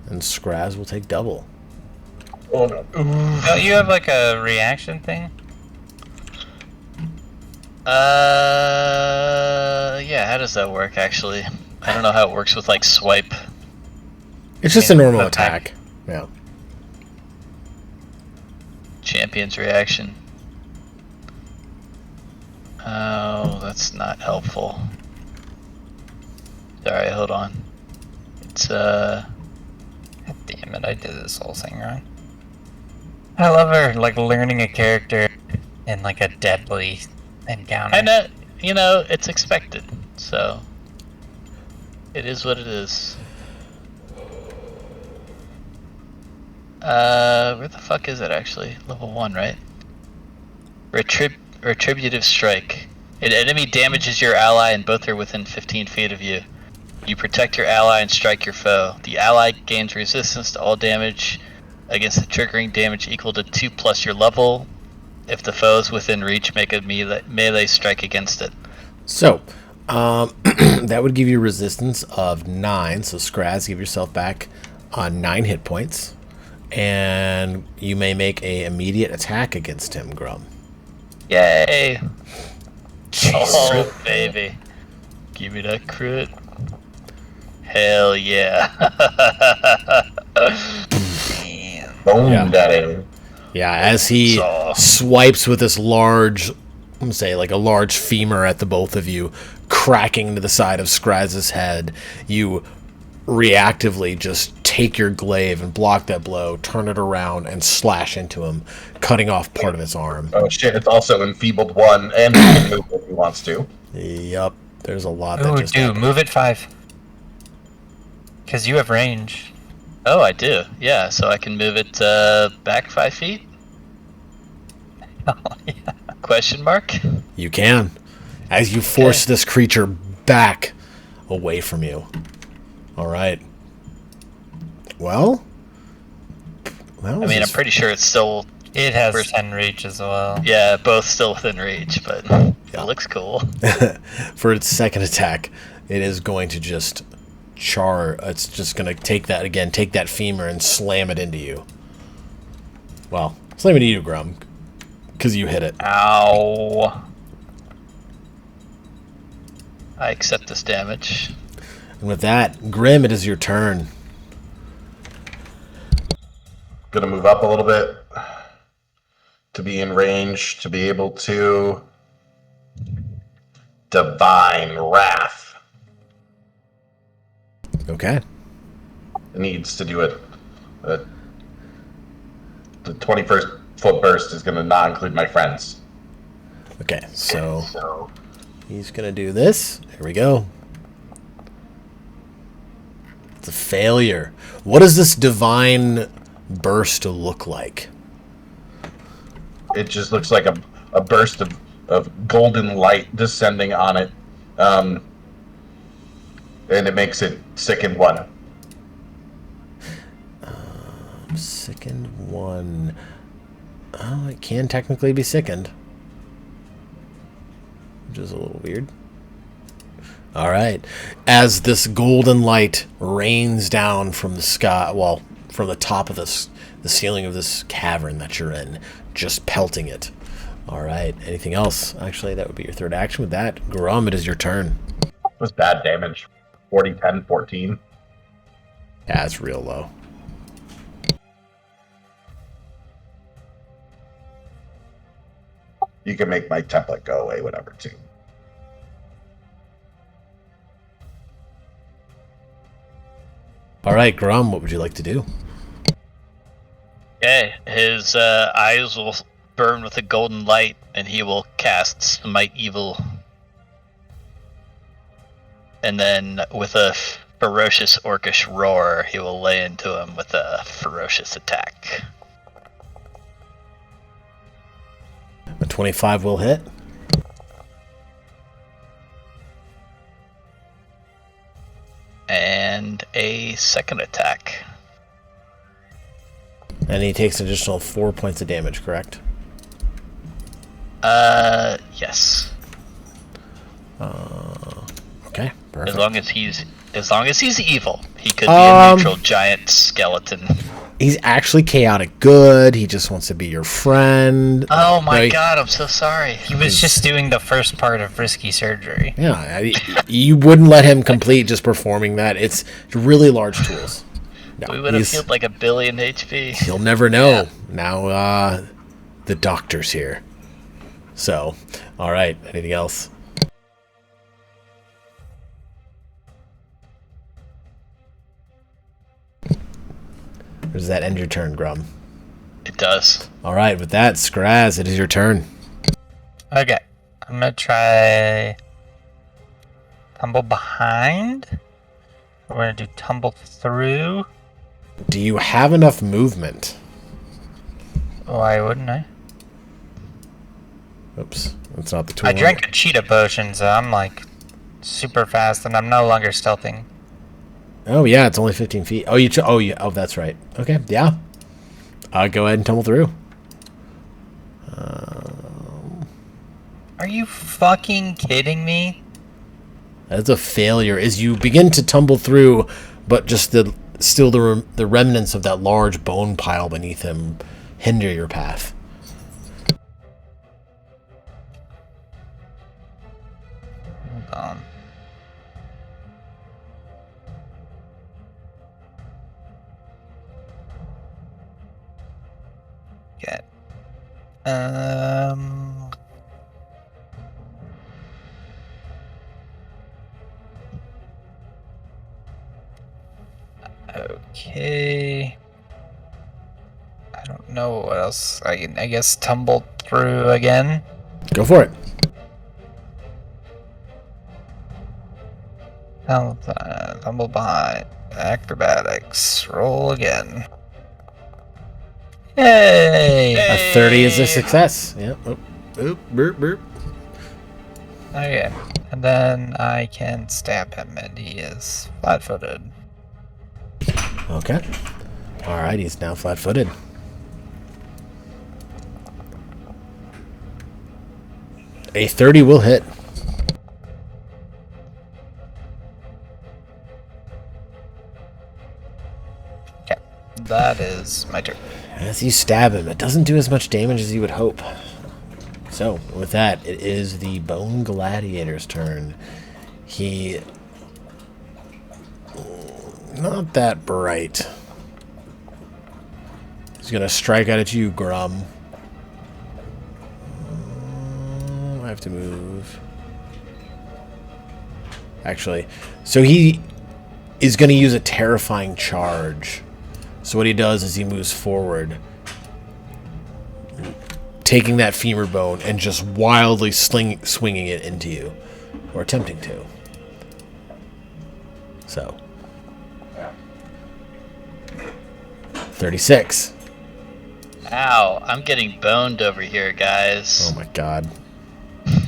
and Scraz will take double.
Oh no.
Don't you have like a reaction thing?
Yeah, how does that work, actually? I don't know how it works with, like, swipe.
It's just a normal
attack.
attack. Yeah.
Champion's reaction. Oh, that's not helpful. Sorry, hold on. It's,
God damn it, I did this whole thing wrong. I love her, like, learning a character in, like, a deadly encounter.
I know, you know, it's expected, so... It is what it is. Where the fuck is it, actually? Level 1, right? Retributive Strike. An enemy damages your ally and both are within 15 feet of you. You protect your ally and strike your foe. The ally gains resistance to all damage against the triggering damage equal to 2 plus your level. If the foe is within reach, make a melee strike against it.
So, that would give you resistance of 9. So Scraz, give yourself back 9 hit points. And you may make a immediate attack against him, Grum.
Yay! Oh, baby. Give me that crit. Hell yeah.
Boom,
Yeah.
daddy.
Yeah, as he
Saw.
swipes with this large, I'm gonna say like a large femur at the both of you, cracking into the side of Scraz's head, you reactively just take your glaive and block that blow, turn it around, and slash into him, cutting off part of his arm.
Oh shit, it's also enfeebled 1 and he can move if he wants to.
Yup, there's a lot that
Ooh,
just
dude,
happened.
move it 5. Because you have range.
Oh, I do. Yeah, so I can move it back 5 feet?
Oh, yeah.
Question mark?
You can, as you force this creature back away from you. All right. Well,
I mean, I'm pretty sure it's still...
It has
First-
10 reach as well.
Yeah, both still within reach, but it looks cool.
for its second attack, it is going to just it's just going to take that femur and slam it into you. Well, slam it into you, Grum, because you hit it.
Ow. I accept this damage.
And with that, Grim, it is your turn.
Gonna move up a little bit to be in range, to be able to Divine Wrath.
Okay.
It needs to do it. The 21st foot burst is gonna not include my friends.
Okay, so he's going to do this. Here we go. It's a failure. What does this divine burst look like?
It just looks like a burst of golden light descending on it. And it makes it sicken 1.
Sickened 1. Oh, it can technically be sickened. Which is a little weird. Alright. As this golden light rains down from the sky, well, from the top of the ceiling of this cavern that you're in, just pelting it. Alright. Anything else? Actually, that would be your third action. With that, Grum, it is your turn.
It was bad damage. 40, 10, 14.
Yeah, it's real low.
You can make my template go away, whatever, too.
All right, Grum, what would you like to do?
Okay, his eyes will burn with a golden light, and he will cast Smite Evil. And then, with a ferocious orcish roar, he will lay into him with a ferocious attack.
A 25 will hit.
And a second attack.
And he takes an additional 4 points of damage, correct?
Yes.
Okay, perfect.
As long as he's evil, he could be a neutral giant skeleton.
He's actually chaotic good. He just wants to be your friend.
Oh my
Right?
god, I'm so sorry.
He was just doing the first part of risky surgery.
Yeah, you wouldn't let him complete just performing that. It's really large tools. No,
We would have healed like 1 billion HP.
You'll never know. Yeah. Now, the doctor's here. So, all right. Anything else? Or does that end your turn, Grum?
It does.
All right. With that, Skraz, it is your turn.
Okay. I'm gonna try tumble behind. We're gonna do tumble through.
Do you have enough movement?
Why wouldn't I?
Oops, that's not the tool.
I drank a cheetah potion, so I'm like super fast, and I'm no longer stealthing.
Oh yeah, it's only 15 feet. Oh, oh, that's right. Okay, yeah. Go ahead and tumble through.
Are you fucking kidding me?
That's a failure. As you begin to tumble through, but just the remnants of that large bone pile beneath him hinder your path.
Hold on. Get. Okay. I don't know what else. I guess tumble through again.
Go for it.
Tumble behind. Acrobatics. Roll again. Yay!
A 30 is a success. Yep. Oh. Oop, burp, burp.
Okay. And then I can stab him, and he is flat-footed.
Okay. Alright, he's now flat-footed. A 30 will hit.
Okay. That is my turn.
As you stab him, it doesn't do as much damage as you would hope. So, with that, it is the Bone Gladiator's turn. He... not that bright. He's gonna strike out at you, Grum. I have to move. Actually, so he is gonna use a terrifying charge. So what he does is he moves forward, taking that femur bone and just wildly swinging it into you, or attempting to. So, 36.
Ow, I'm getting boned over here, guys.
Oh my god.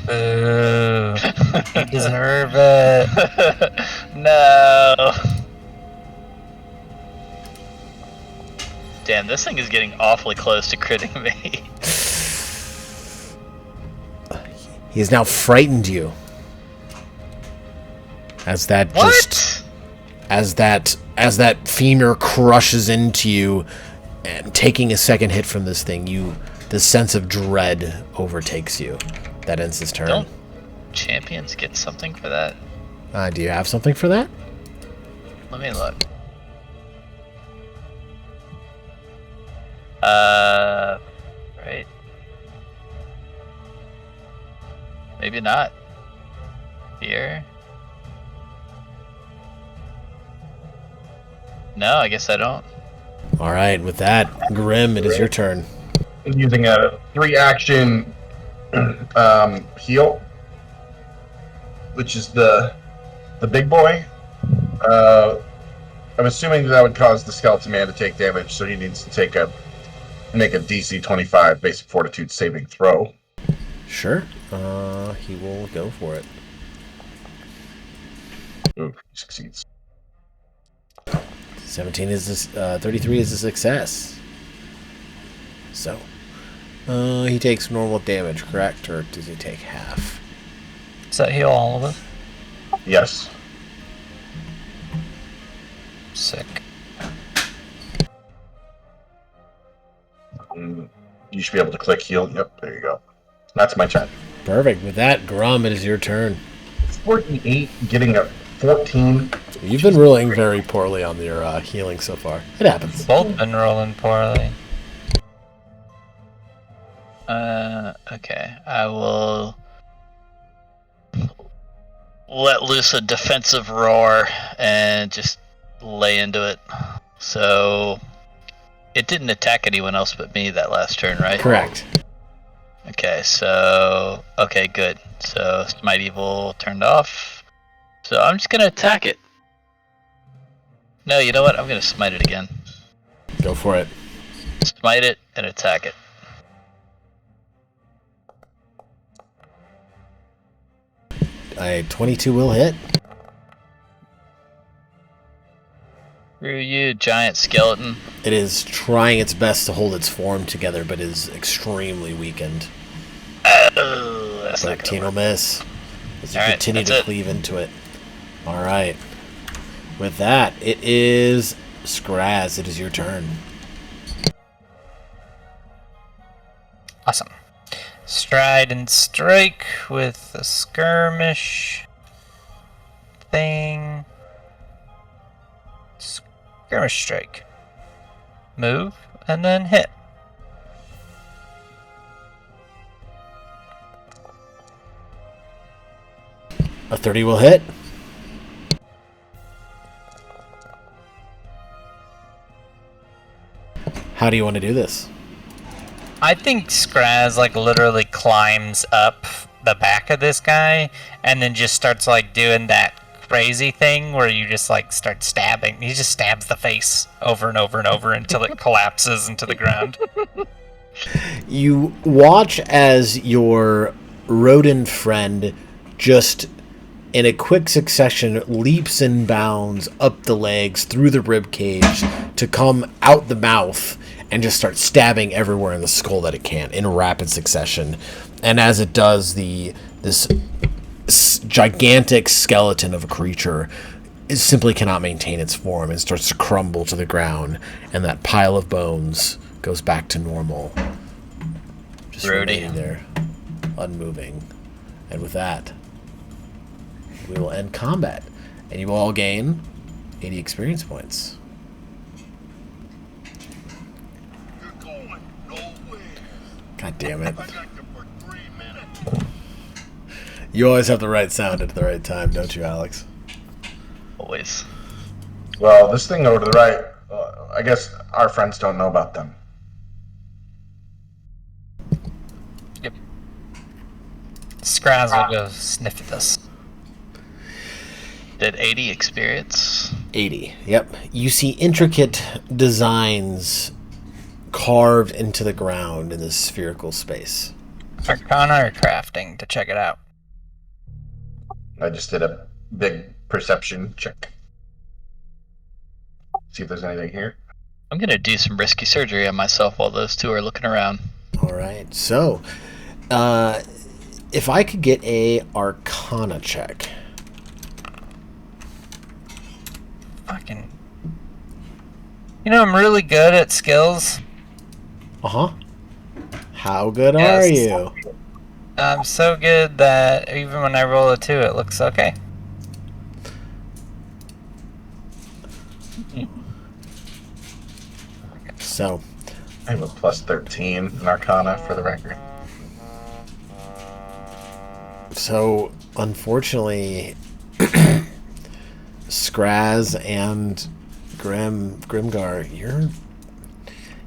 Boo. You deserve it.
No. Damn, this thing is getting awfully close to critting me.
He has now frightened you. As that just... As that femur crushes into you, and taking a second hit from this thing, the sense of dread overtakes you. That ends his turn.
Don't champions get something for that?
Do you have something for that?
Let me look. Right. Maybe not. Here.
No, I guess I don't.
All right, with that, Grim, it is your turn.
Using a 3-action heal, which is the big boy. I'm assuming that would cause the skeleton man to take damage, so he needs to make a DC 25 basic fortitude saving throw.
Sure. He will go for it.
Ooh, he succeeds.
17 is 33 is a success. So, he takes normal damage, correct? Or does he take half?
Does that heal all of us?
Yes.
Sick.
You should be able to click heal. Yep, there you go. That's my turn.
Perfect. With that, Grum, it is your turn.
48, getting a 14.
You've been rolling very poorly on your healing so far. It happens.
Both been rolling poorly.
Okay. I will let loose a defensive roar and just lay into it. So it didn't attack anyone else but me that last turn, right?
Correct.
Okay, so okay, good. So Smite Evil turned off. So I'm just gonna attack it. No, you know what? I'm gonna smite it again.
Go for it.
Smite it and attack it.
A 22 will hit.
Screw you, giant skeleton.
It is trying its best to hold its form together, but is extremely weakened.
Oh, that's not
13
gonna
will
work.
miss as you
All right,
continue
that's
to
it.
cleave into it. All right. With that, it is Skraz. It is your turn.
Awesome. Stride and strike with the skirmish thing. Skirmish strike. Move and then hit.
A 30 will hit. How do you want to do this?
I think Skraz like literally climbs up the back of this guy and then just starts like doing that crazy thing where you just like start stabbing. He just stabs the face over and over and over until it collapses into the ground.
You watch as your rodent friend just in a quick succession leaps and bounds up the legs through the rib cage to come out the mouth and just start stabbing everywhere in the skull that it can in rapid succession. And as it does, this gigantic skeleton of a creature simply cannot maintain its form and starts to crumble to the ground, and that pile of bones goes back to normal, just
Rudy.
remaining there, unmoving. And with that, we will end combat, and you will all gain 80 experience points. God damn it. You always have the right sound at the right time, don't you, Alex?
Always.
Well, this thing over to the right, I guess our friends don't know about them.
Yep. Skraz will go sniff at this.
Did 80 experience?
80, yep. You see intricate designs carved into the ground in this spherical space.
Arcana or crafting to check it out.
I just did a big perception check. See if there's anything here.
I'm gonna do some risky surgery on myself while those two are looking around.
All right, so if I could get a Arcana check.
Fucking. You know, I'm really good at skills.
Uh-huh. How good
Yes.
are you?
I'm so good that even when I roll a 2, it looks okay.
So,
I have a plus 13 in Arcana for the record.
So, unfortunately, Skraz and Grimgar,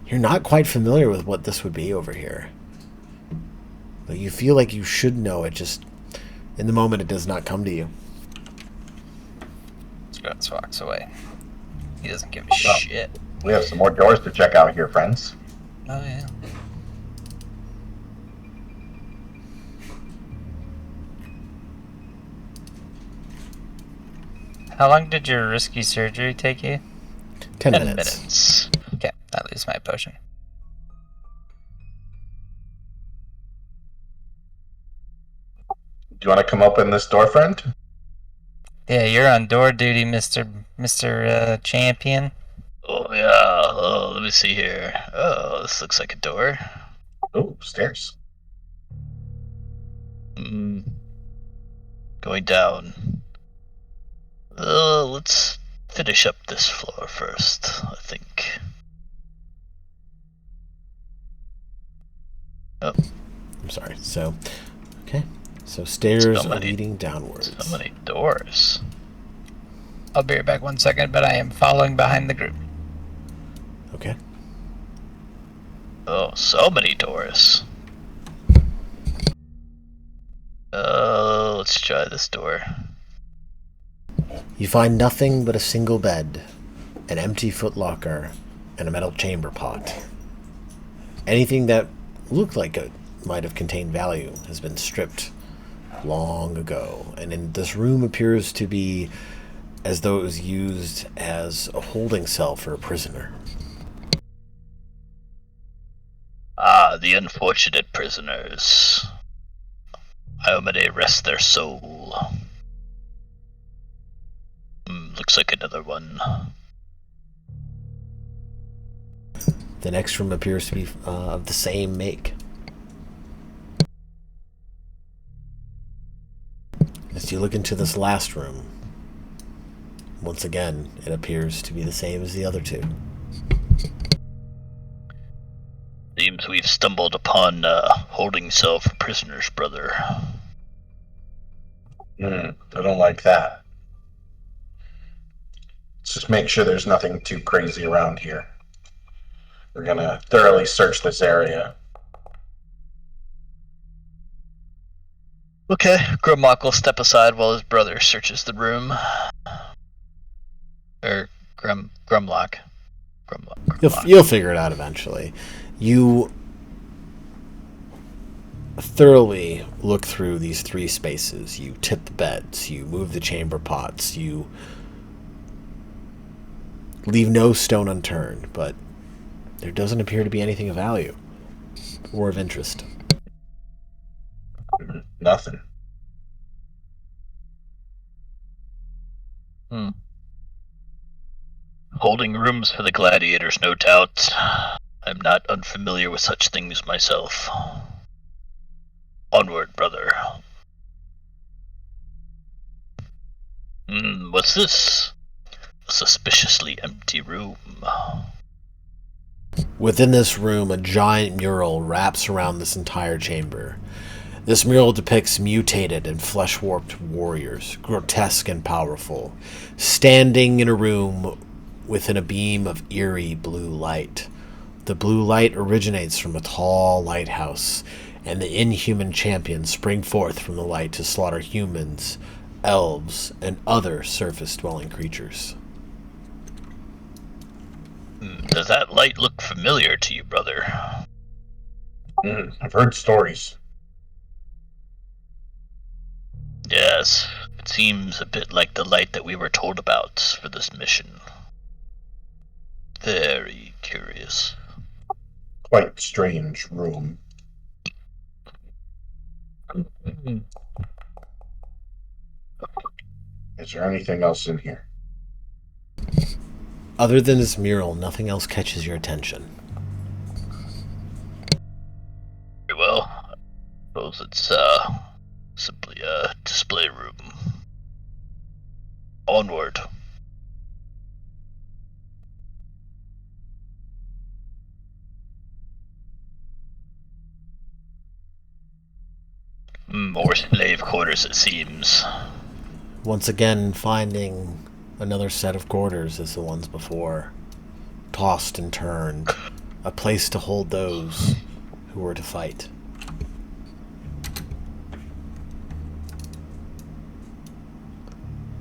you're not quite familiar with what this would be over here. But you feel like you should know it, just in the moment it does not come to you.
Scrubs walks away. He doesn't give a
Well.
shit.
We have some more doors to check out here, friends.
Oh yeah. How long did your risky surgery take you?
10
10
minutes.
minutes.
Okay, I lose my potion.
Do you want to come open this door, friend?
Yeah, you're on door duty, Mr. Champion.
Oh, yeah. Oh, let me see here. Oh, this looks like a door.
Oh, stairs.
Mm. Going down. Let's finish up this floor first, I think. Oh,
I'm sorry. So, okay. So stairs
So many-
leading downwards.
so many doors.
I'll be right back 1 second, but I am following behind the group.
Okay.
Oh, so many doors. Let's try this door.
You find nothing but a single bed, an empty footlocker, and a metal chamber pot. Anything that looked like it might have contained value has been stripped long ago, and in this room appears to be as though it was used as a holding cell for a prisoner.
Ah, the unfortunate prisoners. Iomade rest their soul. Looks like another one.
The next room appears to be of the same make. As you look into this last room, once again, it appears to be the same as the other two.
Seems we've stumbled upon a holding cell for prisoners, brother.
I don't like that. Let's just make sure there's nothing too crazy around here. We're gonna thoroughly search this area.
Okay, Grimlock will step aside while his brother searches the room. Or Grumlock. Grimlock.
You'll figure it out eventually. You thoroughly look through these three spaces. You tip the beds. You move the chamber pots. You leave no stone unturned, but there doesn't appear to be anything of value or of interest.
Nothing.
Holding rooms for the gladiators, no doubt. I'm not unfamiliar with such things myself. Onward, brother. What's this? A suspiciously empty room.
Within this room, a giant mural wraps around this entire chamber. This mural depicts mutated and flesh-warped warriors, grotesque and powerful, standing in a room within a beam of eerie blue light. The blue light originates from a tall lighthouse, and the inhuman champions spring forth from the light to slaughter humans, elves, and other surface-dwelling creatures.
Does that light look familiar to you, brother?
I've heard stories.
Yes, it seems a bit like the light that we were told about for this mission. Very curious.
Quite strange room. Is there anything else in here?
Other than this mural, nothing else catches your attention.
Very well. I suppose it's simply a display room. Onward. More slave quarters, it seems.
Once again, finding another set of quarters as the ones before, tossed and turned, a place to hold those who were to fight.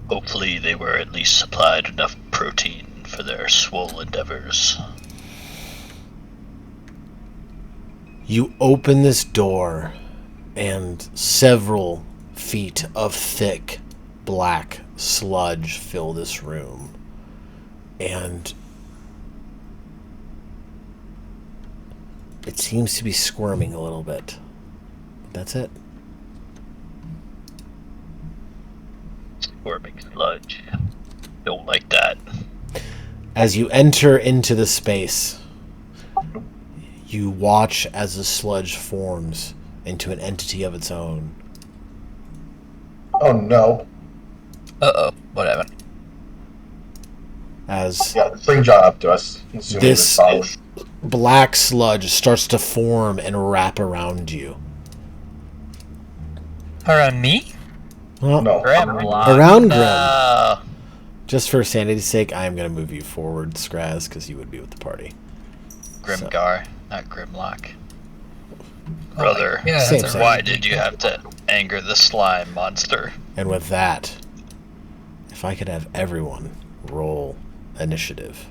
Hopefully they were at least supplied enough protein for their swole endeavors.
You open this door, and several feet of thick, black sludge fill this room. And it seems to be squirming a little bit. That's it.
Squirming sludge. Don't like that.
As you enter into the space, you watch as the sludge forms into an entity of its own.
Oh no.
Uh-oh, what happened?
As
Yeah, bring John up to us. Assuming
This-
follows.
black sludge starts to form and wrap around you.
Around me?
Well,
No.
Grimlock.
Around Grim.
No.
Just for sanity's sake, I am going to move you forward, Skraz, because you would be with the party.
Grimgar, not Grimlock. Brother,
Yeah,
Same,
that's
same.
a
why did you have to anger the slime monster?
And with that, if I could have everyone roll initiative.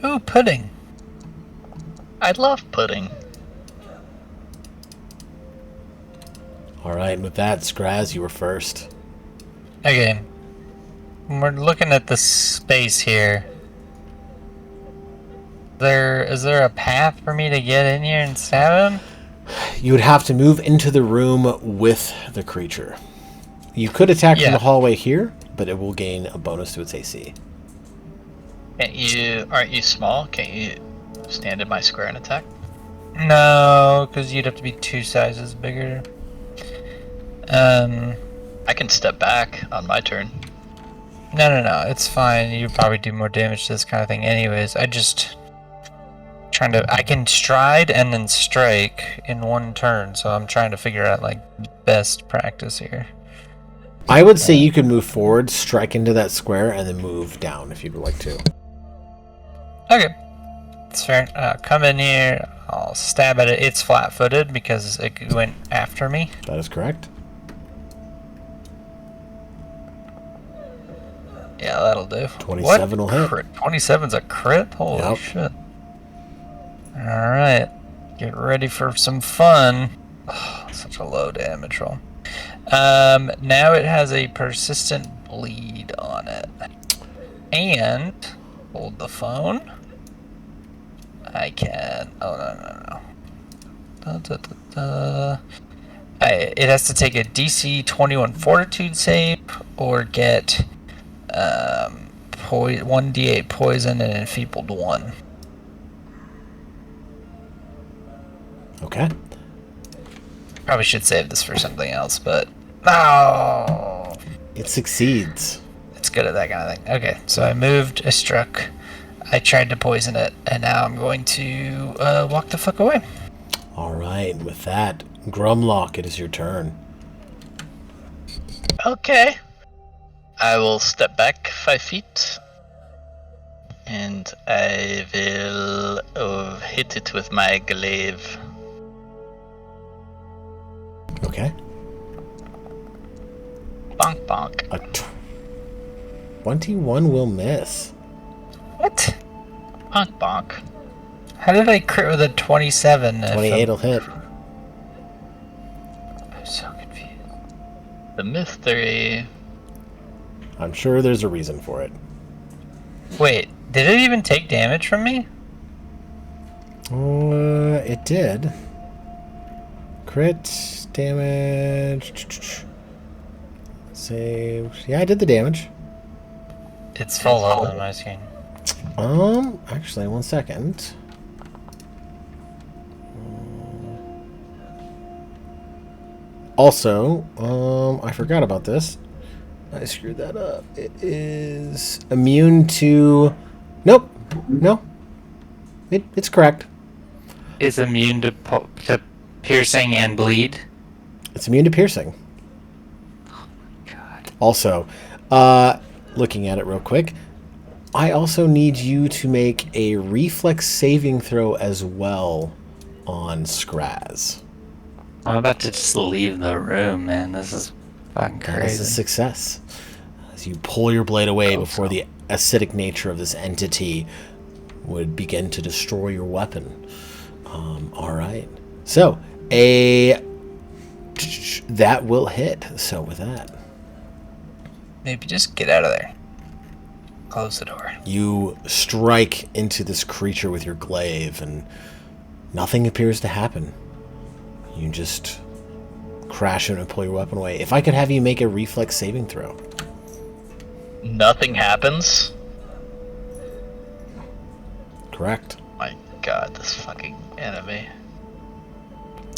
Ooh, pudding.
I love pudding.
All right, and with that, Skraz, you were first.
Okay. We're looking at the space here. Is there a path for me to get in here and stab him?
You would have to move into the room with the creature. You could attack from
Yeah.
the hallway here, but it will gain a bonus to its AC.
Aren't you small? Can't you stand in my square and attack?
No, because you'd have to be 2 sizes bigger.
I can step back on my turn.
No, it's fine. You probably do more damage to this kind of thing anyways. I can stride and then strike in one turn, so I'm trying to figure out, like, best practice here.
I would say you could move forward, strike into that square, and then move down if you'd like to.
Okay. It's fair. Come in here. I'll stab at it. It's flat-footed because it went after me.
That is correct.
Yeah, that'll do.
27 will hit.
27's a crit? Holy
Yep.
shit. Alright. Get ready for some fun. Oh, such a low damage roll. Now it has a persistent bleed on it. And hold the phone. I can. Oh, no. It has to take a DC 21 Fortitude save or get 1d8 poison and enfeebled 1.
Okay.
Probably should save this for something else, but no,
It succeeds.
it's good at that kind of thing. Okay, so I moved, I struck, I tried to poison it, and now I'm going to walk the fuck away.
All right, with that, Grumlock, it is your turn.
Okay. I will step back 5 feet. And I will hit it with my glaive.
Okay.
Bonk bonk.
A 21 will miss.
What?
Bonk bonk.
How did I crit with a 27?
28 will hit.
I'm so confused.
The mystery.
I'm sure there's a reason for it.
Wait, did it even take damage from me?
It did. Crit damage. Save. Yeah, I did the damage.
It's full on my screen.
Actually, 1 second. Also, I forgot about this. I screwed that up. It is immune to... Nope. No. it's correct.
Is immune to piercing and bleed.
It's immune to piercing.
God.
Also, looking at it real quick, I also need you to make a reflex saving throw as well on Scraz.
I'm about to just leave the room, man. This is fucking
That is a
crazy.
success. As you pull your blade away before the acidic nature of this entity would begin to destroy your weapon. All right. So, that will hit. So with that,
Maybe just get out of there. Close the door.
you strike into this creature with your glaive, and nothing appears to happen. You just crash in and pull your weapon away. If I could have you make a reflex saving throw.
Nothing happens.
Correct.
My God, this fucking enemy.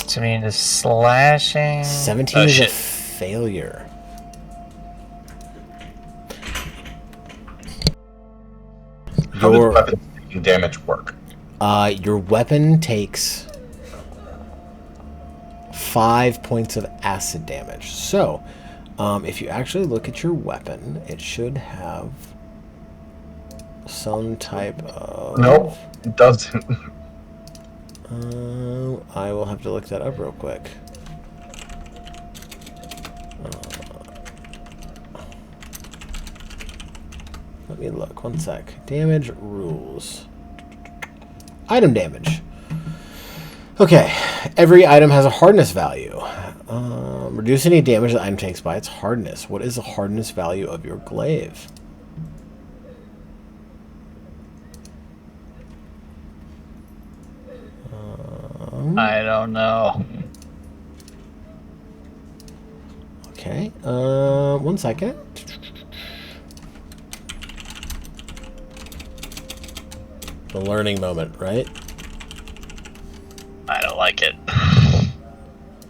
So I mean, the slashing.
17
Oh,
is a
shit.
failure.
How does
Your
weapon taking damage work?
your weapon takes 5 points of acid damage. So, if you actually look at your weapon, it should have some type of...
No, it doesn't.
I will have to look that up real quick. Let me look. One sec. Damage rules. Item damage. Okay. Every item has a hardness value. Reduce any damage the item takes by its hardness. What is the hardness value of your glaive?
I don't know.
Okay. One second. The learning moment, right?
I don't like it.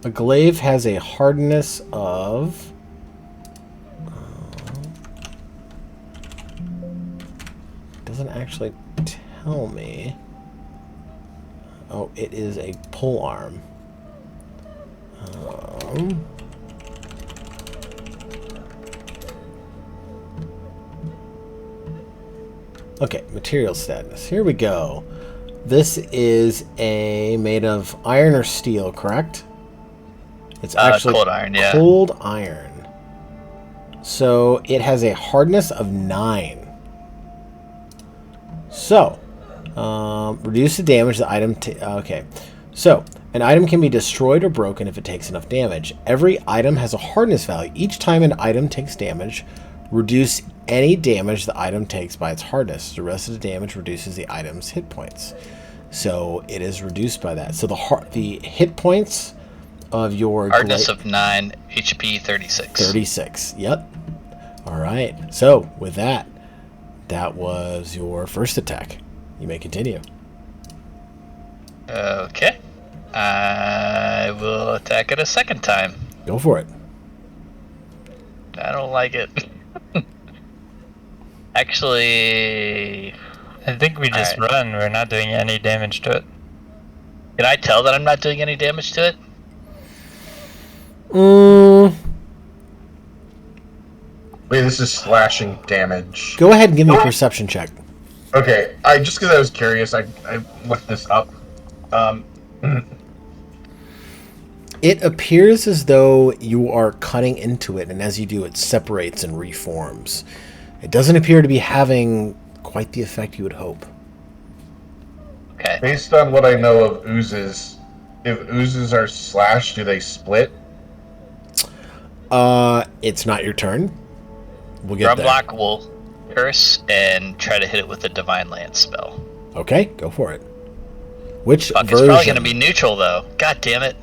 A glaive has a hardness of... doesn't actually tell me. Oh, it is a pole arm. Okay, material status. Here we go. This is made of iron or steel, correct? It's actually
cold iron, yeah.
cold iron. So it has a hardness of 9. So, reduce the damage the item... okay. So, an item can be destroyed or broken if it takes enough damage. Every item has a hardness value. Each time an item takes damage, reduce any damage the item takes by its hardness. The rest of the damage reduces the item's hit points. So, it is reduced by that. So, the hit points of your...
Hardness of 9, HP 36.
36. Yep. All right. So, with that, that was your first attack. You may continue.
Okay. I will attack it a second time.
Go for it.
I don't like it. Actually,
I think we just
Alright.
run. We're not doing any damage to it.
can I tell that I'm not doing any damage to it?
Wait, this is slashing damage.
Go ahead and give me a perception check.
Okay, just because I was curious, I looked this up.
It appears as though you are cutting into it, and as you do, it separates and reforms. It doesn't appear to be having quite the effect you would hope.
Okay.
Based on what I know of oozes, if oozes are slashed, do they split?
It's not your turn. We'll get there.
Grumlock will curse and try to hit it with a Divine Lance spell.
Okay, go for it. Which
Fuck, it's
version?
probably gonna be neutral though. God damn it.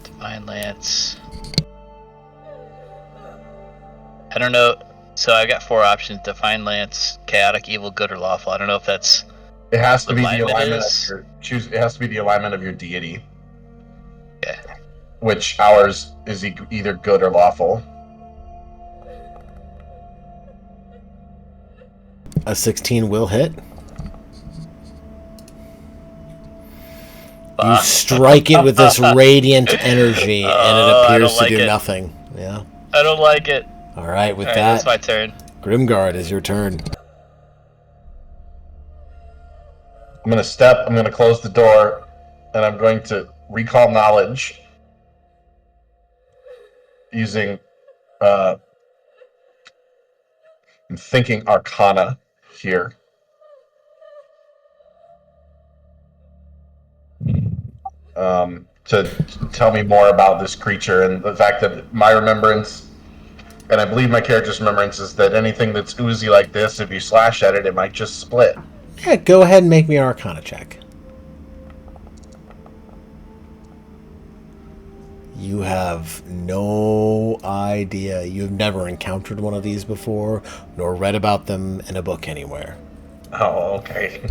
Divine Lance. I don't know. So I got 4 options: Divine Lance, Chaotic, Evil, Good, or Lawful. I don't know if that's.
It has to be the
Alignment
alignment
is-
of your choose. It has to be the alignment of your deity,
Okay.
which ours is either good or lawful.
A 16 will hit. You strike it with this radiant energy, and it appears to do nothing. Yeah.
I don't like it.
All right, with
All right,
that,
that's my turn.
Grimguard is your turn.
I'm going to step, I'm going to close the door, and I'm going to recall knowledge using, I'm thinking Arcana here. To tell me more about this creature and the fact that my remembrance, and I believe my character's remembrance, is that anything that's oozy like this, if you slash at it, it might just split.
Yeah, go ahead and make me an Arcana check. You have no idea. You've never encountered one of these before, nor read about them in a book anywhere.
Oh, okay.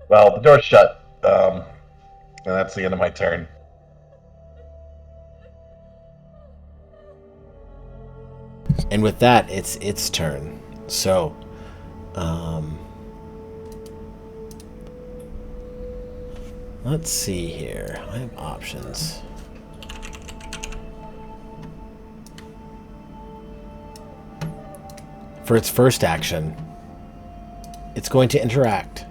Well, the door's shut. And that's the end of my turn.
And with that, it's its turn. So, let's see here. I have options. For its first action, it's going to interact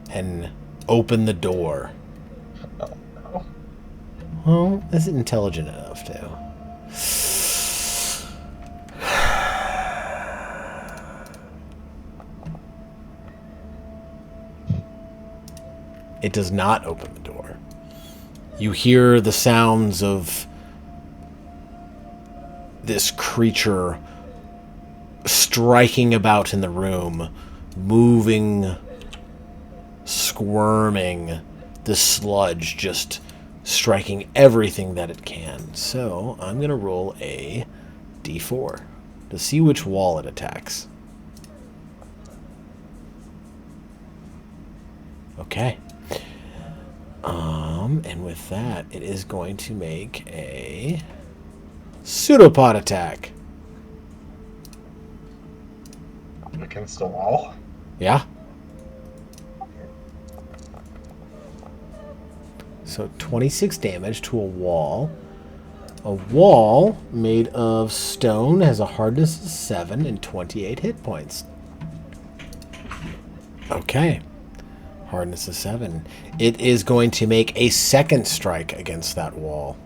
and open the door.
Oh, no.
Well, is it intelligent enough to? It does not open the door. You hear the sounds of this creature striking about in the room, moving, squirming, the sludge just striking everything that it can. So I'm going to roll a d4 to see which wall it attacks. Okay. And with that, it is going to make a pseudopod attack.
Against the wall?
Yeah. So 26 damage to a wall. A wall made of stone has a hardness of 7 and 28 hit points. Okay. Hardness of 7. It is going to make a second strike against that wall.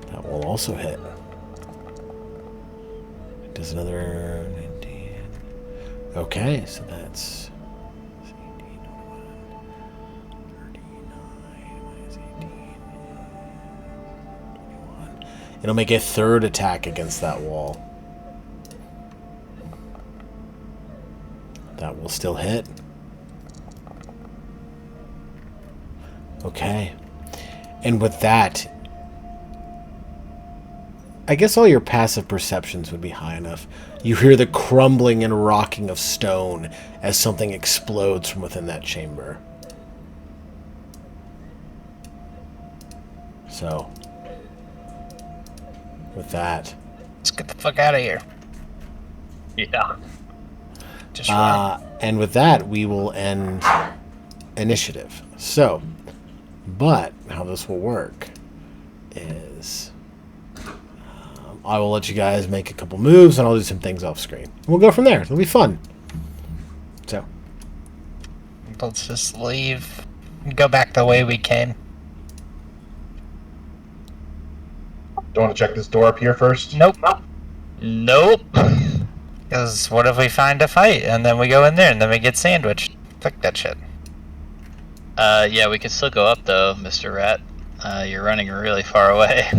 That will also hit. It does another 19. Okay, so that's 18, 39 minus 18, 21. It'll make a third attack against that wall. That will still hit. Okay. And with that, I guess all your passive perceptions would be high enough. You hear the crumbling and rocking of stone as something explodes from within that chamber. So, with that,
Let's get the fuck out of here.
Yeah.
Just run.
and with that, we will end initiative. So, but how this will work is I will let you guys make a couple moves, and I'll do some things off screen. We'll go from there. It'll be fun. So,
Let's just leave. Go back the way we came.
Do you want to check this door up here first?
Nope.
Nope.
Because what if we find a fight and then we go in there and then we get sandwiched? Fuck that shit.
Yeah, we can still go up though, Mr. Rat. You're running really far away.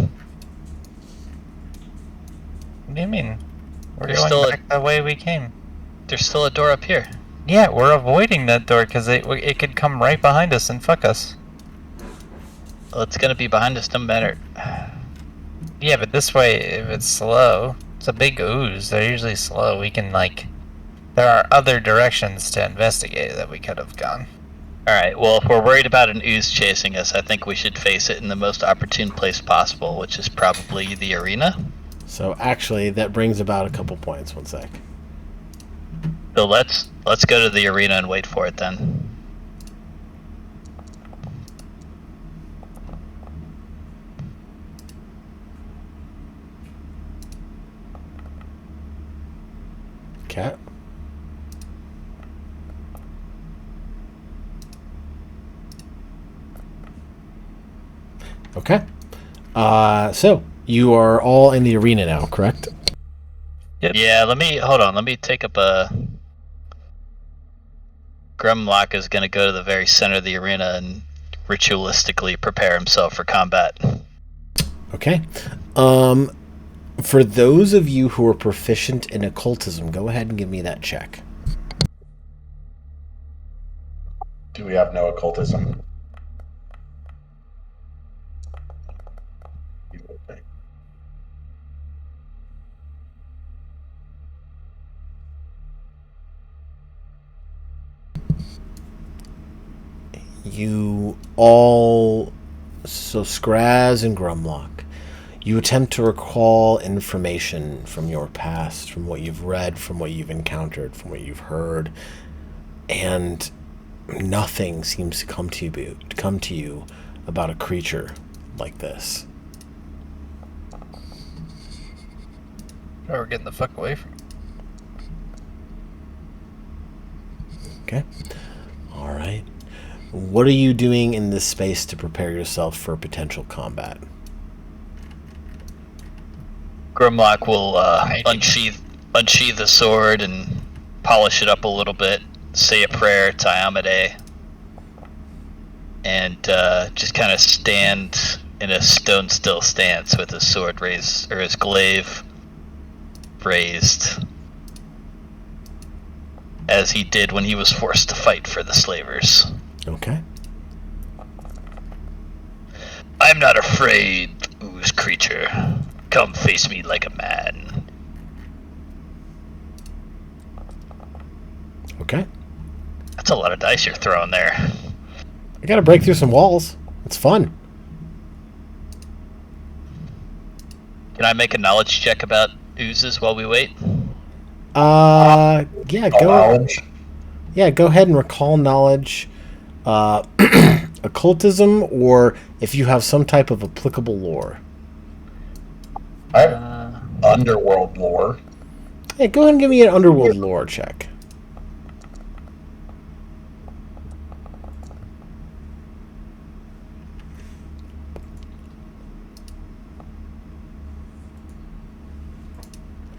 What do you mean? We're
There's
going
still a-
back the way we came.
There's still a door up here.
Yeah, we're avoiding that door because it could come right behind us and fuck us.
Well, it's gonna be behind us no matter.
Yeah, but this way, if it's slow, it's a big ooze. They're usually slow. We can, like... There are other directions to investigate that we could have gone.
Alright, well, if we're worried about an ooze chasing us, I think we should face it in the most opportune place possible, which is probably the arena.
So actually, that brings about a couple points. One sec.
So let's go to the arena and wait for it then.
Okay. Okay. So you are all in the arena now, correct?
Yep.
Yeah, let me take up a... Grumlock is going to go to the very center of the arena and ritualistically prepare himself for combat.
Okay. For those of you who are proficient in occultism, go ahead and give me that check.
Do we have no occultism?
You all, so Skraz and Grumlock, you attempt to recall information from your past, from what you've read, from what you've encountered, from what you've heard, and nothing seems to come to you about a creature like this.
Oh, we're getting the fuck away from.
Okay. All right. What are you doing in this space to prepare yourself for potential combat?
Grimlock will unsheath the sword and polish it up a little bit, say a prayer to Amade, and just kind of stand in a stone still stance with his sword raised, or his glaive raised, as he did when he was forced to fight for the slavers.
Okay.
I'm not afraid, ooze creature. Come face me like a man.
Okay.
That's a lot of dice you're throwing there.
I gotta break through some walls. It's fun.
Can I make a knowledge check about oozes while we wait?
Yeah, go.
Knowledge.
Yeah, go ahead and recall knowledge, occultism, or if you have some type of applicable lore.
I have underworld lore.
Hey, go ahead and give me an underworld lore check.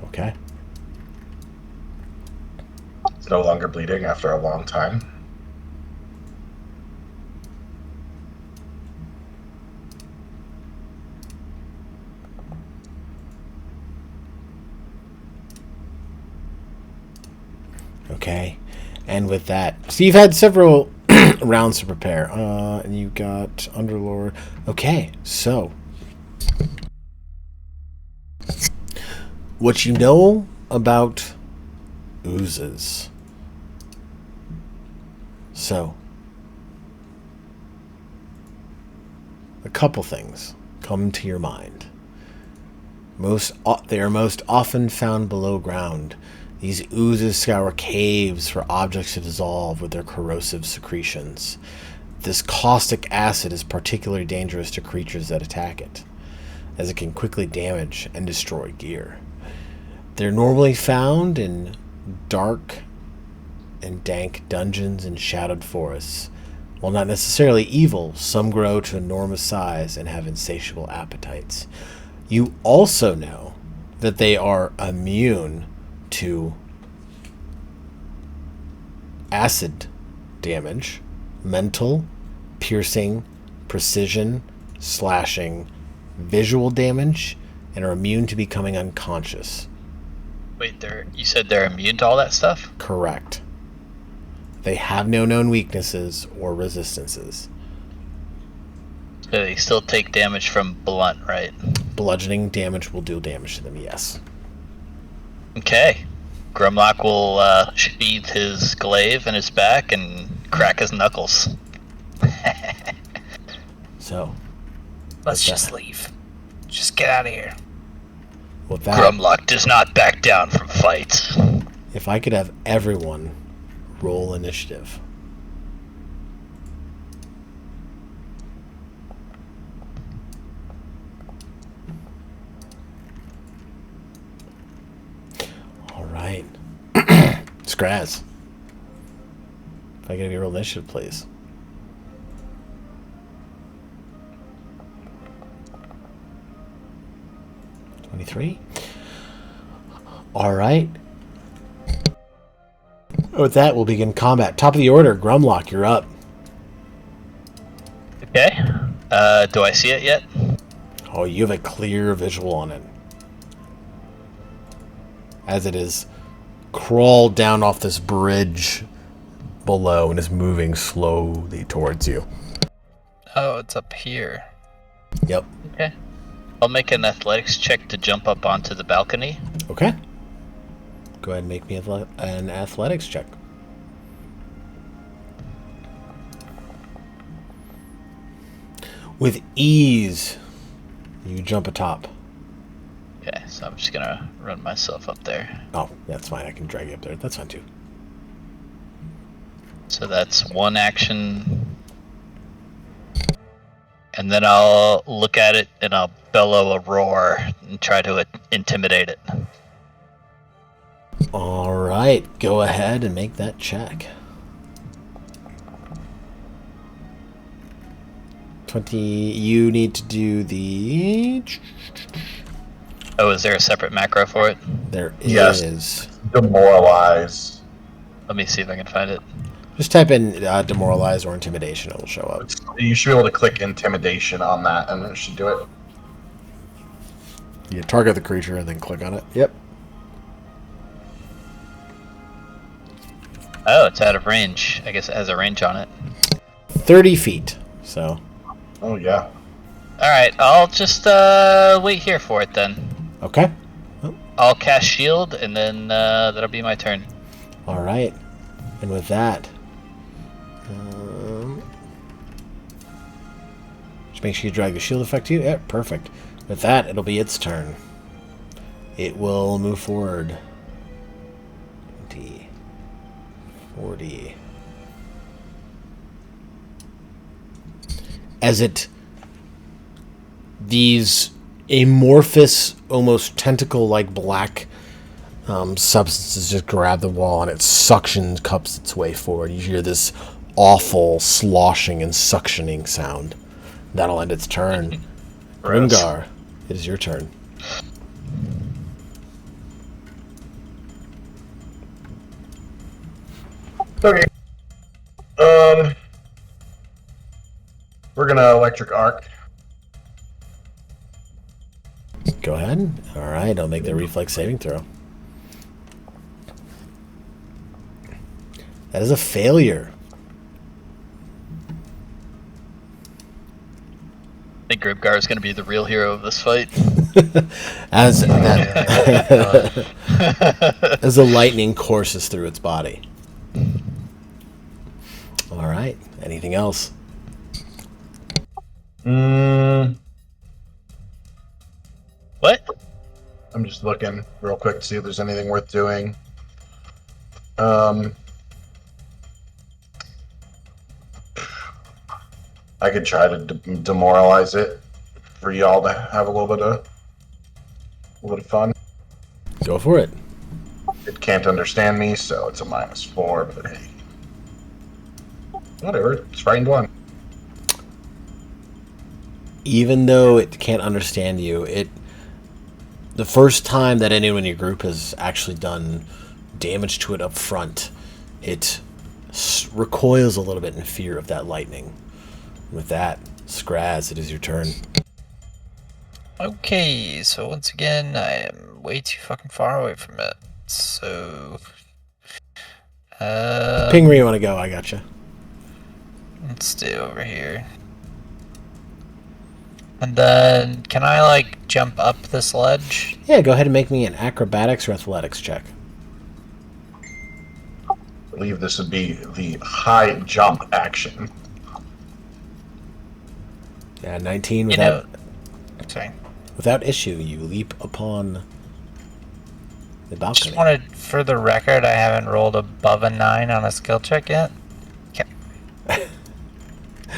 Okay.
It's no longer bleeding after a long time.
Okay. And with that, so you've had several rounds to prepare. And you got Underlord. Okay, so what you know about oozes. So, a couple things come to your mind. They are most often found below ground. These oozes scour caves for objects to dissolve with their corrosive secretions. This caustic acid is particularly dangerous to creatures that attack it, as it can quickly damage and destroy gear. They're normally found in dark and dank dungeons and shadowed forests. While not necessarily evil, some grow to enormous size and have insatiable appetites. You also know that they are immune to acid damage, mental, piercing, precision, slashing, visual damage, and are immune to becoming unconscious.
Wait, you said they're immune to all that stuff?
Correct. They have no known weaknesses or resistances.
So they still take damage from blunt, right?
Bludgeoning damage will do damage to them, yes.
Okay. Grumlock will sheathe his glaive in his back and crack his knuckles.
So,
Let's
What's
just
that?
leave. Just get out of here.
with that,
Grumlock does not back down from fights.
if I could have everyone roll initiative. All right. Scraz. If I could have you roll initiative, please. $23. All right. With that, we'll begin combat. Top of the order, Grumlock, you're up.
Okay. Do I see it yet?
Oh, you have a clear visual on it. As it is crawled down off this bridge below and is moving slowly towards you.
Oh, it's up here.
Yep.
Okay. I'll make an athletics check to jump up onto the balcony.
Okay. Go ahead and make me an athletics check. With ease, you jump atop.
Okay, so I'm just gonna run myself up there.
Oh, that's fine. I can drag you up there. That's fine too.
So that's one action. And then I'll look at it and I'll bellow a roar and try to intimidate it.
All right. Go ahead and make that check. 20. You need to do the...
Oh, is there a separate macro for it?
There
Yes.
is.
Demoralize.
Let me see if I can find it.
Just type in demoralize or intimidation. It will show up.
You should be able to click intimidation on that, and it should do it.
You target the creature and then click on it. Yep.
Oh, it's out of range. I guess it has a range on it.
30 feet. So,
Oh yeah.
Alright, I'll just wait here for it then.
okay.
I'll cast shield and then that'll be my turn.
All right. And with that, just make sure you drag the shield effect to you. Yeah, perfect. With that, it'll be its turn. It will move forward. 20, 40. As these amorphous, almost tentacle-like black substances just grab the wall and it suction cups its way forward. You hear this awful sloshing and suctioning sound. That'll end its turn.
Gross.
Grimgar, it is your turn.
Okay. We're gonna electric arc.
Go ahead. All right, I'll make the reflex saving throw. That is a failure.
I think Gribgar is going to be the real hero of this fight.
As as the lightning courses through its body. All right. Anything else?
What?
I'm just looking real quick to see if there's anything worth doing. I could try to demoralize it for y'all to have a little bit of fun.
Go for it.
It can't understand me, so it's a -4. But hey, whatever. It's frightened one.
Even though it can't understand you, the first time that anyone in your group has actually done damage to it up front, it recoils a little bit in fear of that lightning. With that, Scraz, it is your turn.
Okay, so once again, I am way too fucking far away from it. So,
Ping where you want to go. I gotcha.
let's stay over here. And then, can I, like, jump up this ledge?
Yeah, go ahead and make me an acrobatics or athletics check.
believe this would be the high jump action.
Yeah, 19
You
without,
know, sorry.
without issue. You leap upon the balcony.
Just wanted, for the record, I haven't rolled above a 9 on a skill check yet. Okay.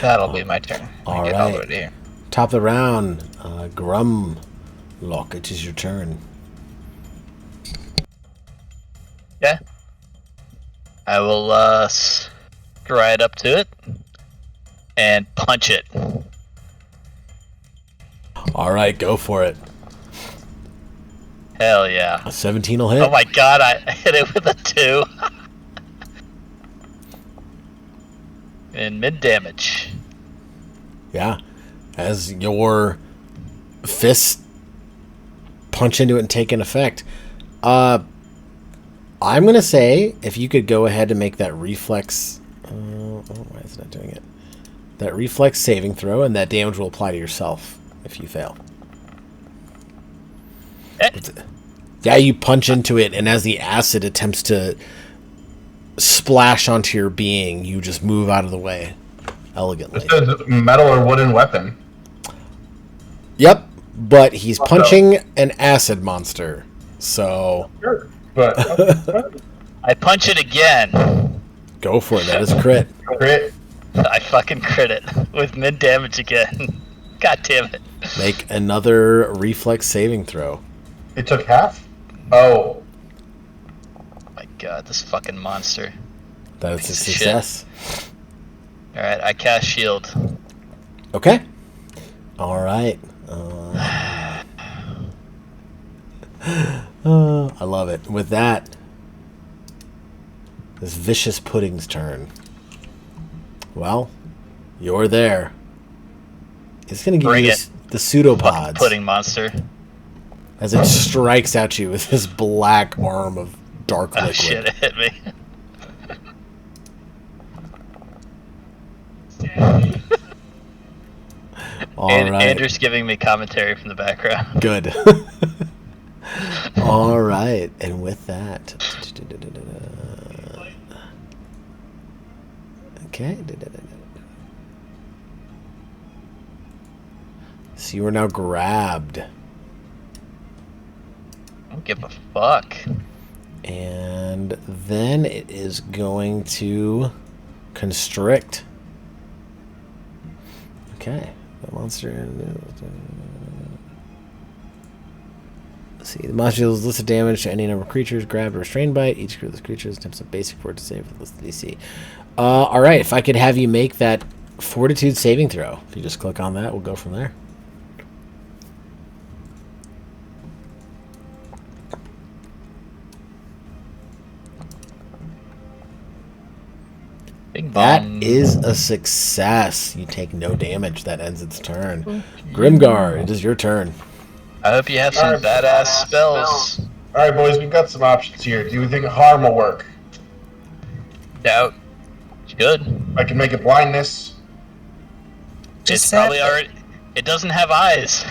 That'll be my turn.
All
Get all the
right.
way to here.
Top of the round, Grumlock, it is your turn.
Yeah. I will stride up to it and punch it.
All right, go for it.
Hell yeah.
A 17 will hit.
Oh my god, I hit it with a 2. And mid damage.
Yeah. As your fists punch into it and take an effect. I'm going to say, if you could go ahead and make that reflex... why is it not doing it? That reflex saving throw, and that damage will apply to yourself if you fail. Yeah, you punch into it, and as the acid attempts to splash onto your being, you just move out of the way elegantly.
This is metal or wooden weapon.
Yep, but he's punching an acid monster, so
Sure. But
I punch it again.
go for it. That is a crit.
crit.
I fucking crit it with mid damage again. God damn it.
Make another reflex saving throw.
It took half? Oh.
My god, this fucking monster.
That is a
Piece of shit.
success.
Alright, I cast shield.
Okay. All right. I love it. With that, this vicious pudding's turn. Well, you're there. It's going to give
Bring
you
it.
the
Fucking
pseudopods
pudding monster.
as it strikes at you with this black arm of dark
Oh
liquid.
shit, it hit me.
All
And
right.
Andrew's giving me commentary from the background.
Good. All right, and with that, okay. So you are now grabbed,
I don't give a fuck.
and then it is going to constrict. Okay, the monster. Let's see. The monster deals listed damage to any number of creatures grabbed or restrained by it. Each of those creatures attempts a basic fort to save with listed DC. All right. If I could have you make that fortitude saving throw, if you just click on that, we'll go from there.
Big
That
bomb.
is a success. You take no damage. That ends its turn. Grimgar, it is your turn.
I hope you have some
Alright.
badass spells.
Alright, boys, we've got some options here. Do you think harm will work?
Doubt. Good.
I can make it blindness.
Just
It's probably
zap it.
already. It doesn't have eyes.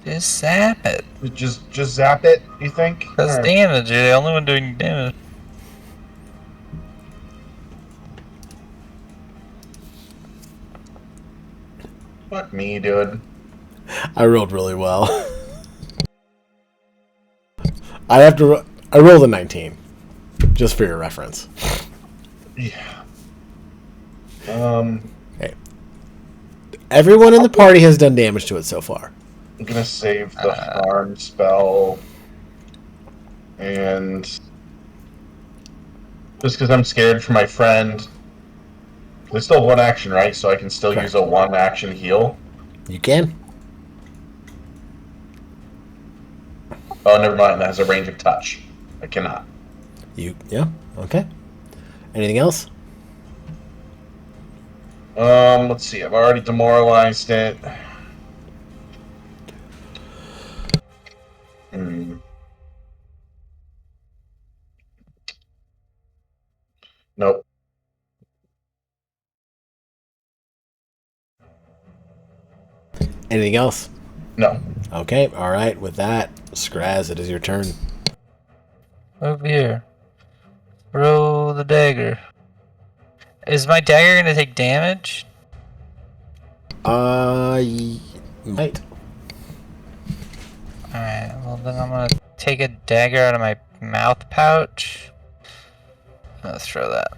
Just zap it.
Just zap it, you think?
That's
Alright.
damage. You're the only one doing damage.
Fuck me, dude.
I rolled really well. I have to. I rolled a 19, just for your reference.
Yeah.
Hey. Everyone in the party has done damage to it so far.
I'm gonna save the harm spell. And just because I'm scared for my friend. They still have one action, right? So I can still
Correct.
use a one action heal.
You can.
Oh, never mind. That has a range of touch. I cannot.
Yeah. Okay. Anything else?
Let's see. I've already demoralized it. Nope.
Anything else?
No.
Okay. All right. With that, Scraz, it is your turn.
Over here. Roll the dagger. Is my dagger gonna take damage?
Might.
Alright, well then I'm gonna take a dagger out of my mouth pouch. Let's throw that.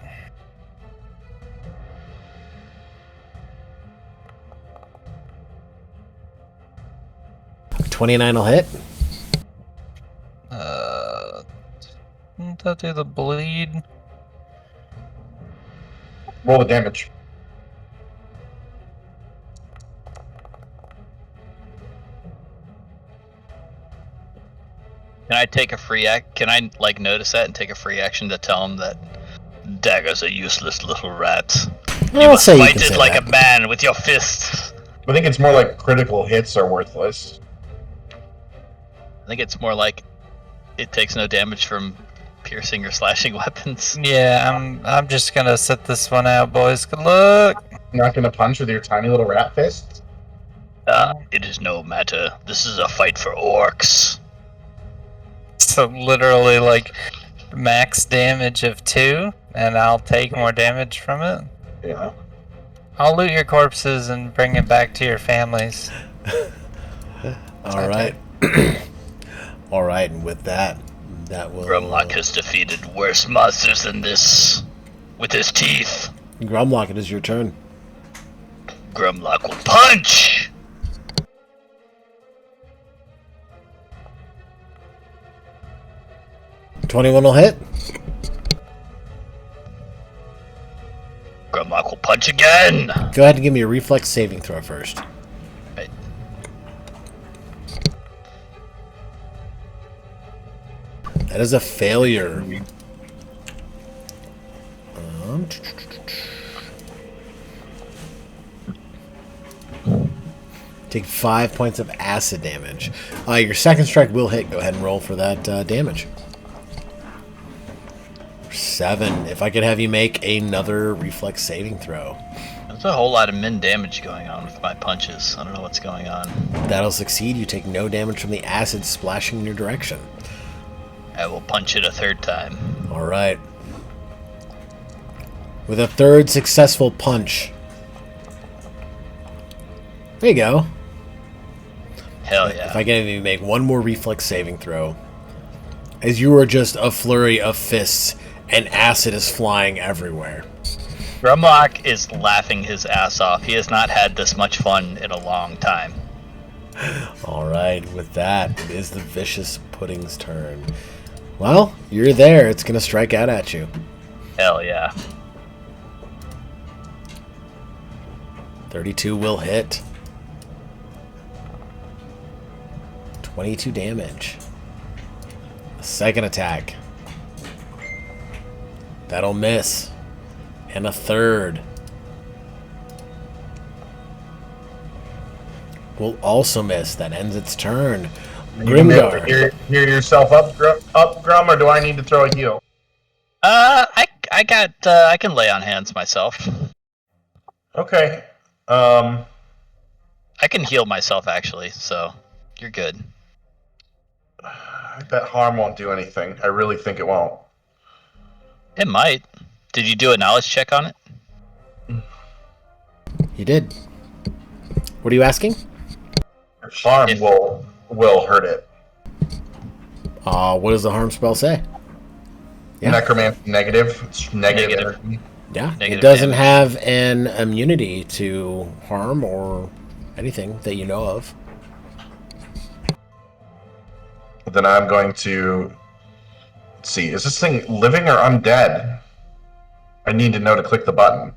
29 will hit.
Didn't that do the bleed?
Roll the damage.
Can I take a free act? Can I like notice that and take a free action to tell him that daggers are useless little rats? You
I'll
must
say you
fight
can
it
say
like
that.
a man with your fists.
I think it's more like critical hits are worthless.
I think it's more like it takes no damage from piercing or slashing weapons.
Yeah, I'm just gonna sit this one out, boys. Good luck.
You're not gonna punch with your tiny little rat fists?
It is no matter. This is a fight for orcs.
So literally like max damage of 2, and I'll take more damage from it.
Yeah.
I'll loot your corpses and bring it back to your families.
All right. All right, and with that, that will.
Grumlock has defeated worse monsters than this with his teeth.
Grumlock, it is your turn.
Grumlock will punch!
21 will hit.
Grumlock will punch again!
Go ahead and give me a reflex saving throw first.
Right.
That is a failure. Take 5 points of acid damage. Your second strike will hit. Go ahead and roll for that damage. 7. If I could have you make another reflex saving throw.
There's a whole lot of min damage going on with my punches. I don't know what's going on.
That'll succeed. You take no damage from the acid splashing in your direction.
I will punch it a third time.
All right. With a third successful punch. There you go.
Hell yeah.
If I can have you make one more reflex saving throw. As you are just a flurry of fists and acid is flying everywhere.
Grumlock is laughing his ass off. He has not had this much fun in a long time.
All right, with that, it is the Vicious Pudding's turn. Well, you're there. It's going to strike out at you.
Hell yeah.
32 will hit. 22 damage. A second attack. That'll miss. And a third. Will also miss. That ends its turn.
Are you gonna be able to
Grimgar.
hear yourself up, Grum, or do I need to throw a heal?
I can lay on hands myself.
Okay.
I can heal myself actually, so you're good.
I bet harm won't do anything. I really think it won't.
It might. Did you do a knowledge check on it?
You did. What are you asking?
Harm will hurt it.
What does the harm spell say? Yeah.
Necromancy negative. It's negative
Negative.
energy.
Yeah,
Negative
it doesn't
damage.
have an immunity to harm or anything that you know of.
Then I'm going to... Let's see, is this thing living or undead? I need to know to click the button.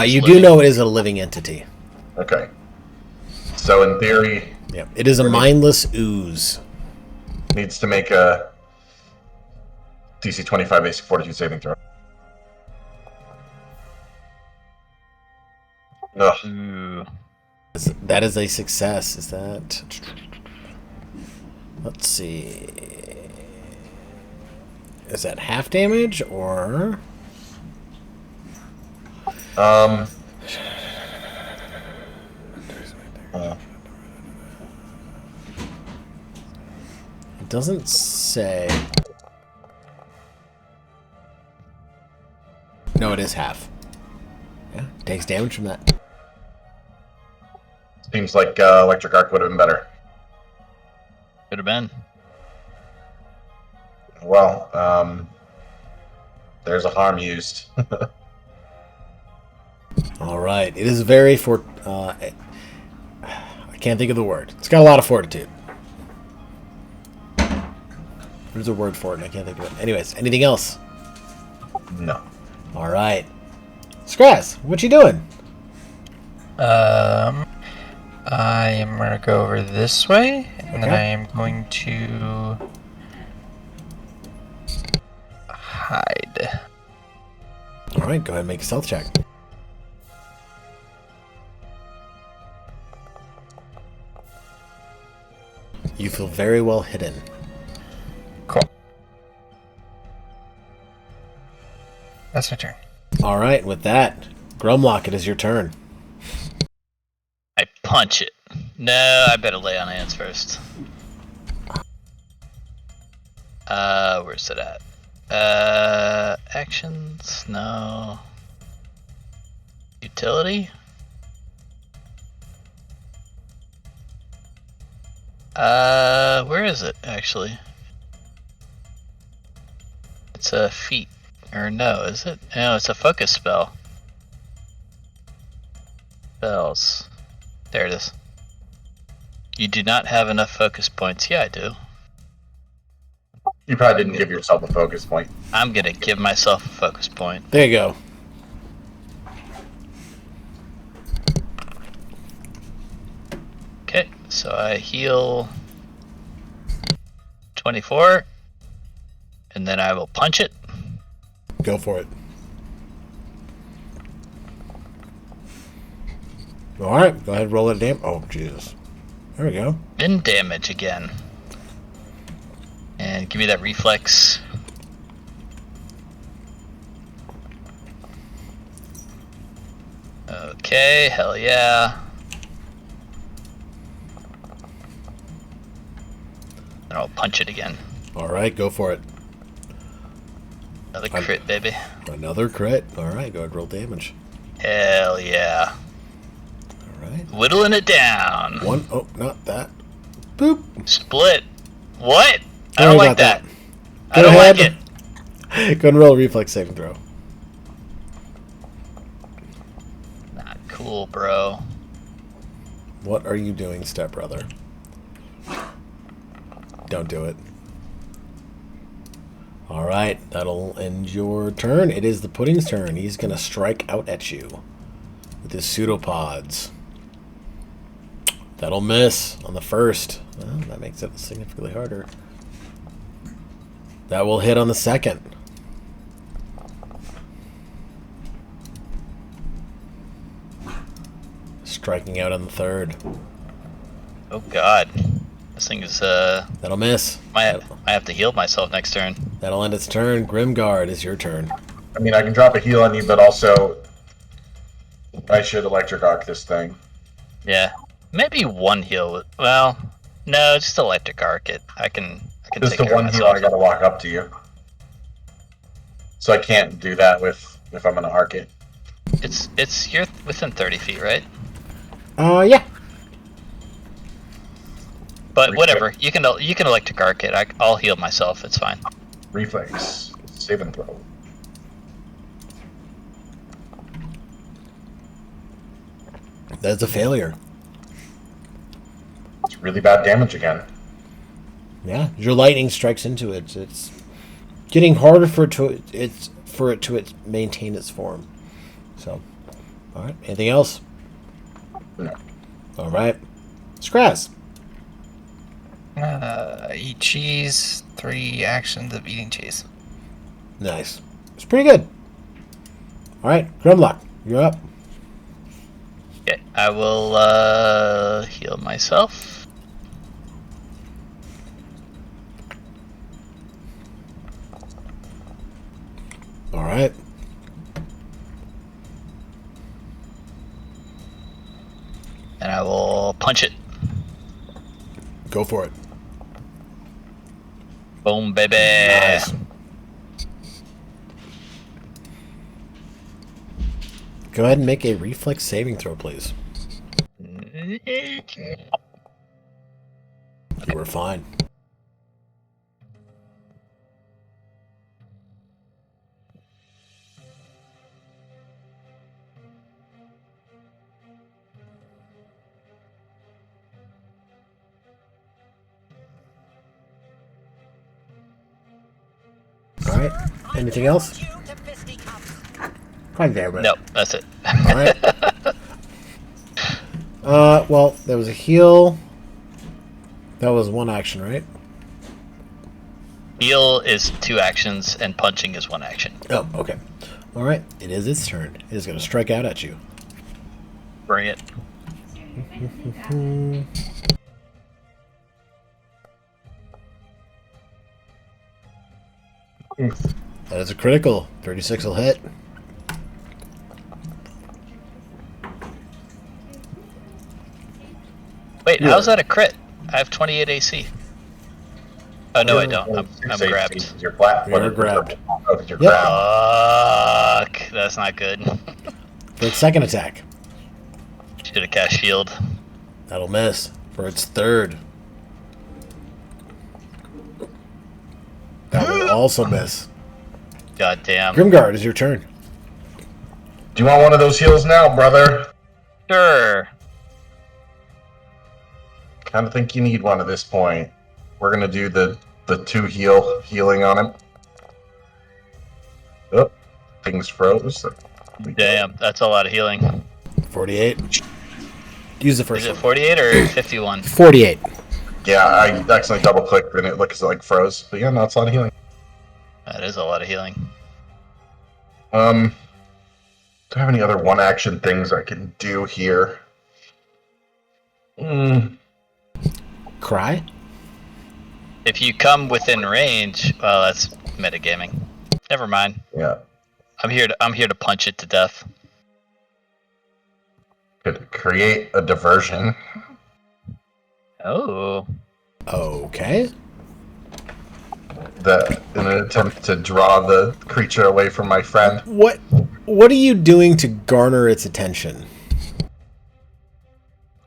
You do know it is a living entity.
Okay. So in theory,
Yeah, it is a mindless ooze.
needs to make a DC 25 basic fortitude saving throw. Ugh.
Ooh.
That is a success. Is that? Let's see. Is that half damage or? It doesn't say. No, it is half. Yeah, takes damage from that.
Seems like Electric Arc would have been better.
Could have been.
Well, there's a harm used.
All right. It is very I can't think of the word. It's got a lot of fortitude. There's a word for it, and I can't think of it. Anyways, anything else?
No.
All right. Scraz, what you doing?
I am gonna go over this way, and then
Okay.
I am going to hide.
All right, go ahead and make a stealth check. You feel very well hidden.
Cool. That's my turn.
All right, with that, Grumlock, it is your turn.
I punch it. No, I better lay on hands first. Where's it at? Actions? No. Utility? Where is it, actually? It's a feat. Or no, is it? No, it's a focus spell. Spells. There it is. You do not have enough focus points. Yeah, I do.
You probably didn't give yourself a focus point.
I'm gonna give myself a focus point.
There you go.
Okay, so I heal 24, and then I will punch it.
Go for it. All right, go ahead and roll it damage. Oh, Jesus. There we go.
Then damage again. And give me that reflex. Okay, hell yeah. And I'll punch it again.
All right, go for it.
Another crit, baby.
Another crit. All right, go ahead and roll damage.
Hell yeah.
All right.
Whittling it down.
One. Oh, not that. Boop.
Split. What? I
Sorry
don't like
about
that. I
Go
don't
ahead.
like it.
Go ahead and roll a reflex saving throw.
Not cool, bro.
What are you doing, stepbrother? Don't do it. All right, that'll end your turn. It is the pudding's turn. He's going to strike out at you with his pseudopods. That'll miss on the first. Well, that makes it significantly harder. That will hit on the second. Striking out on the third.
Oh god. This thing is,
That'll miss.
I have to heal myself next turn.
That'll end its turn. Grimguard is your turn.
I mean, I can drop a heal on you, but also I should Electric Arc this thing.
Yeah. Maybe one heal. Well, no, just electric arc it. I can
Just
take
the
care of
one heal,
myself.
I gotta walk up to you. So I can't do that if I'm gonna arc it.
You're within 30 feet, right?
Yeah.
But whatever. You can electric arc it. I'll heal myself. It's fine.
Reflex. Save and throw.
That's a failure.
It's really bad damage again.
Yeah, your lightning strikes into it. It's getting harder for it to maintain its form. So, all right. Anything else?
No.
All right. Scraz.
Eat cheese. 3 actions of eating cheese.
Nice. It's pretty good. All right, Grimlock, you're up.
Okay. I will heal myself.
All right.
And I will punch it.
Go for it.
Boom, baby.
Nice. Go ahead and make a reflex saving throw, please. You were fine. All right. Anything else? Quite there, but
Nope, that's it.
all right. Well, there was a heal. That was one action, right?
Heal is 2 actions, and punching is 1 action.
Oh, okay. All right. It is its turn. It is going to strike out at you.
Bring it.
That is a critical. 36 will hit.
Wait,
Yeah.
how's that a crit? I have 28 AC. Oh, no, I don't. I'm
6
grabbed.
AC 'cause You're flat.
You're grabbed.
Oh, 'cause you're
Yep.
grabbed.
Fuck, that's not good.
For its second attack.
Should have cast shield.
That'll miss. For its third. That will also miss.
God damn.
Grimguard, is your turn.
Do you want one of those heals now, brother?
Sure.
Kind of think you need one at this point. We're gonna do the 2 healing on him. Oh, things froze.
Damn, that's a lot of healing.
48. Use the
Is
first
it
one.
48 or 51?
48.
Yeah, I accidentally double clicked and it looks like froze. But yeah, no, it's a lot of healing.
That is a lot of healing.
Do I have any other 1 action things I can do here?
Cry?
If you come within range, well, that's metagaming. Never mind.
Yeah.
I'm here to punch it to death.
Could create a diversion.
Oh.
Okay.
In an attempt to draw the creature away from my friend.
What are you doing to garner its attention?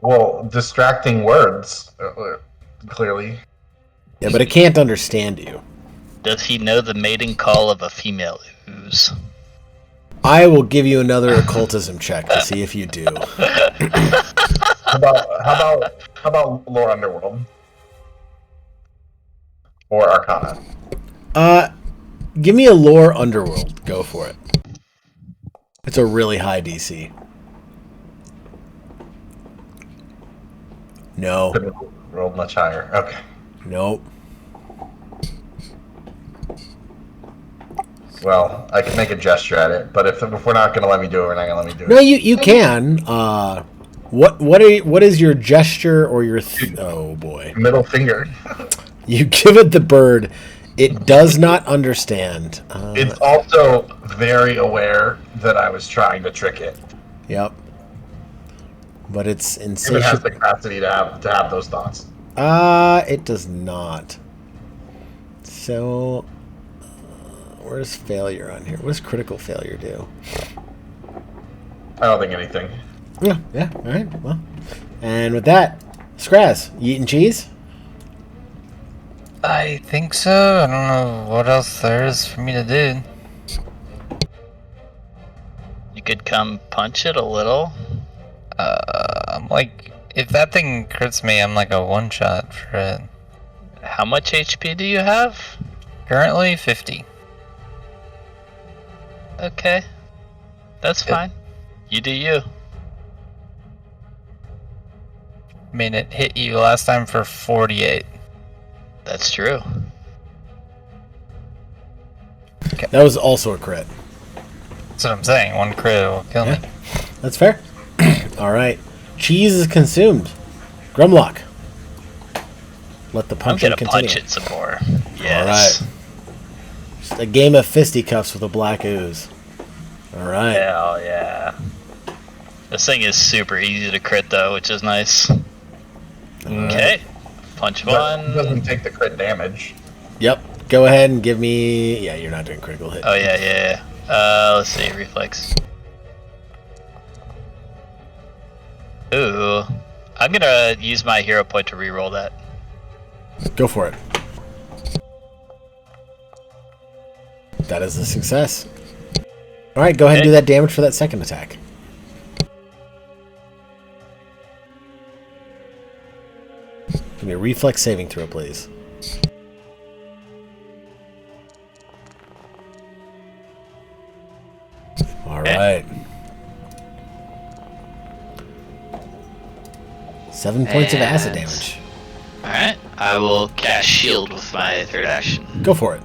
Well, distracting words, clearly.
Yeah, but it can't understand you.
Does he know the mating call of a female ooze?
I will give you another occultism check to see if you do.
How about Lore Underworld? Or Arcana?
Give me a lore underworld. Go for it. It's a really high DC. No.
Couldn't roll much higher. Okay.
Nope.
Well, I can make a gesture at it, but if we're not going to let me do it, we're not going to let me do it.
No, you can. What is your gesture or your? Oh boy!
Middle finger.
You give it the bird. It does not understand.
It's also very aware that I was trying to trick it.
Yep. But it's
It has
insatiable.
the capacity to have those thoughts.
It does not. So, where's failure on here? What does critical failure do?
I don't think anything.
Yeah. All right. Well, and with that, Scraz, you eating cheese?
I think so. I don't know what else there is for me to do.
You could come punch it a little.
I'm like, if that thing crits me, I'm like a one-shot for it.
How much HP do you have?
Currently 50.
Okay. That's fine. You do you.
I mean, it hit you last time for 48.
That's true.
That was also a crit.
That's what I'm saying. One crit will kill me.
That's fair. All right. Cheese is consumed. Grumlock. Let the
I'm
punching
gonna
continue.
punch it some more. Yes.
All right. Just a game of fisticuffs with a black ooze. All right.
Hell yeah. This thing is super easy to crit though, which is nice. Okay. Punch
But it
one.
doesn't take the crit damage.
Yep. Go ahead and give me. Yeah, you're not doing critical hit.
Oh yeah. Let's see, reflex. Ooh. I'm gonna use my hero point to reroll that.
Go for it. That is a success. Alright, go ahead and do that damage for that second attack. Give me a reflex saving throw, please. Alright. 7 points of acid damage.
Alright, I will cast shield with my third action.
Go for it.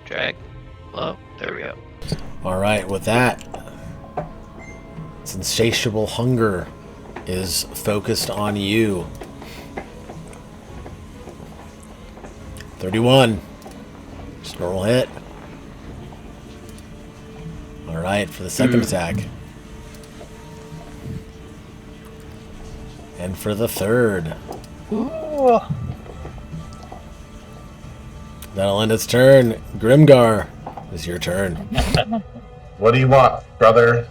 Drag. Oh, there we go.
Alright, with that, its insatiable hunger is focused on you. 31. Just normal hit. Alright, for the second attack. And for the third.
Ooh.
That'll end its turn. Grimgar, it's your turn.
What do you want, brother?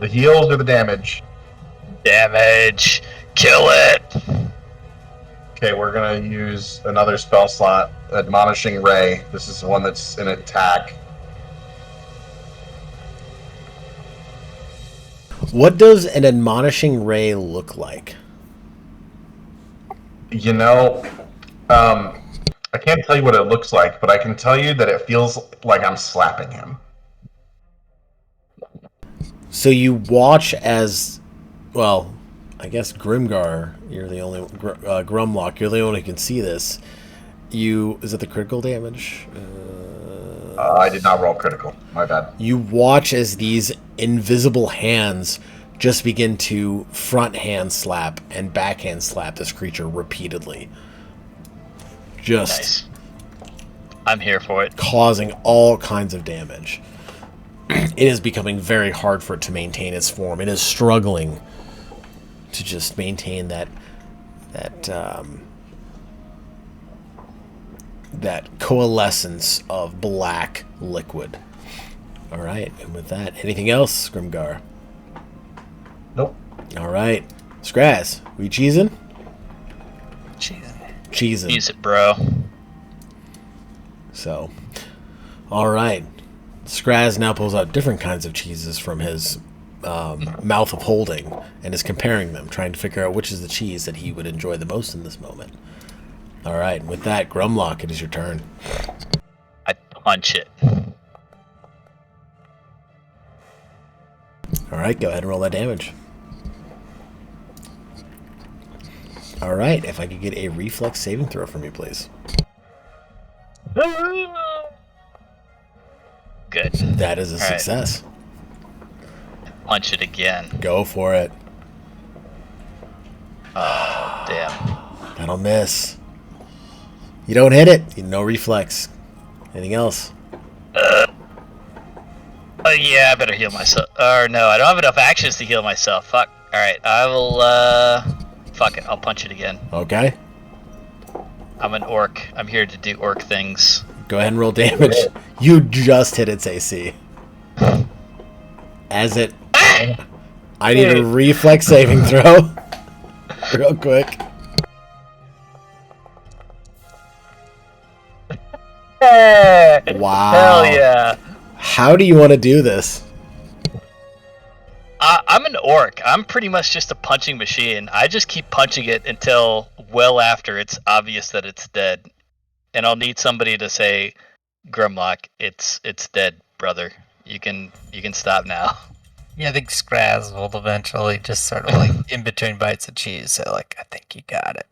The heals or the damage?
Damage. Kill it.
Okay, we're gonna use another spell slot, Admonishing Ray. This is the one that's an attack.
What does an admonishing ray look like?
You know, I can't tell you what it looks like, but I can tell you that it feels like I'm slapping him.
So you watch as, well, I guess Grimgar, you're the only, Grumlock, you're the only who can see this. Is it the critical damage?
I did not roll critical. My bad.
You watch as these invisible hands just begin to front hand slap and backhand slap this creature repeatedly. Just
Nice. I'm here for it.
causing all kinds of damage. It is becoming very hard for it to maintain its form. It is struggling to just maintain that coalescence of black liquid. All right, and with that, anything else, Grimgar?
Nope.
All right, Scraz, we cheesing? Cheesing.
Use it, bro.
So, all right. Scraz now pulls out different kinds of cheeses from his mouth of holding and is comparing them, trying to figure out which is the cheese that he would enjoy the most in this moment. All right, with that, Grumlock, it is your turn.
I punch it.
All right, go ahead and roll that damage. All right, if I could get a reflex saving throw from you, please.
Good.
That is a
All right.
success.
Punch it again.
Go for it.
Oh, damn.
That'll miss. You don't hit it. No reflex. Anything else?
Oh, yeah, I better heal myself. Or no, I don't have enough actions to heal myself. Fuck. Alright, I will, fuck it. I'll punch it again.
Okay.
I'm an orc. I'm here to do orc things.
Go ahead and roll damage. You just hit its AC. As it... I need a reflex saving throw. Real quick. Wow.
Hell yeah.
How do you want to do this?
I'm an orc. I'm pretty much just a punching machine. I just keep punching it until well after it's obvious that it's dead. And I'll need somebody to say, Grimlock, it's dead, brother. You can stop now.
Yeah, I think Scraz will eventually just sort of like in between bites of cheese say like, I think you got it.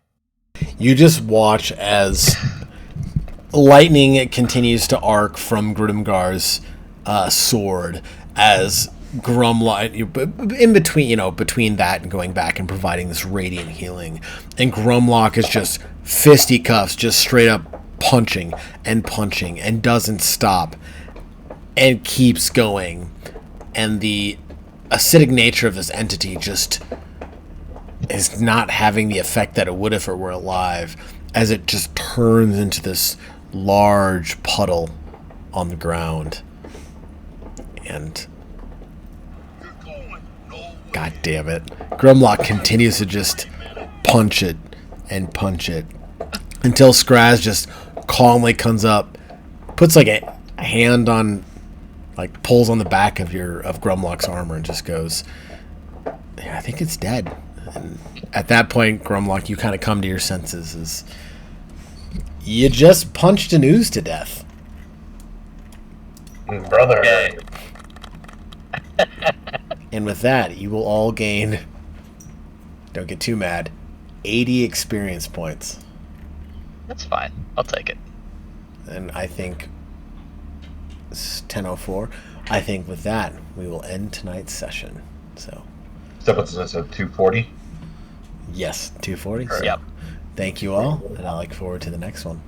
You just watch as lightning continues to arc from Grimgar's sword as Grumlock, in between, between that and going back and providing this radiant healing, and Grumlock is just fisticuffs, just straight up punching and doesn't stop and keeps going, and the acidic nature of this entity just is not having the effect that it would if it were alive, as it just turns into this large puddle on the ground. And God damn it. Grumlock continues to just punch it and punch it until Skraz just calmly comes up, puts like a hand on, like pulls on the back of Grumlock's armor and just goes, yeah, I think it's dead. And at that point, Grumlock, you kind of come to your senses as you just punched an ooze to death.
Brother.
Okay.
And with that, you will all gain, don't get too mad, 80 experience points.
That's fine. I'll take it.
And I think it's 10:04. I think with that, we will end tonight's session. So,
Puts us at 240.
yes, 240. So
Yep.
thank you all, and I look forward to the next one.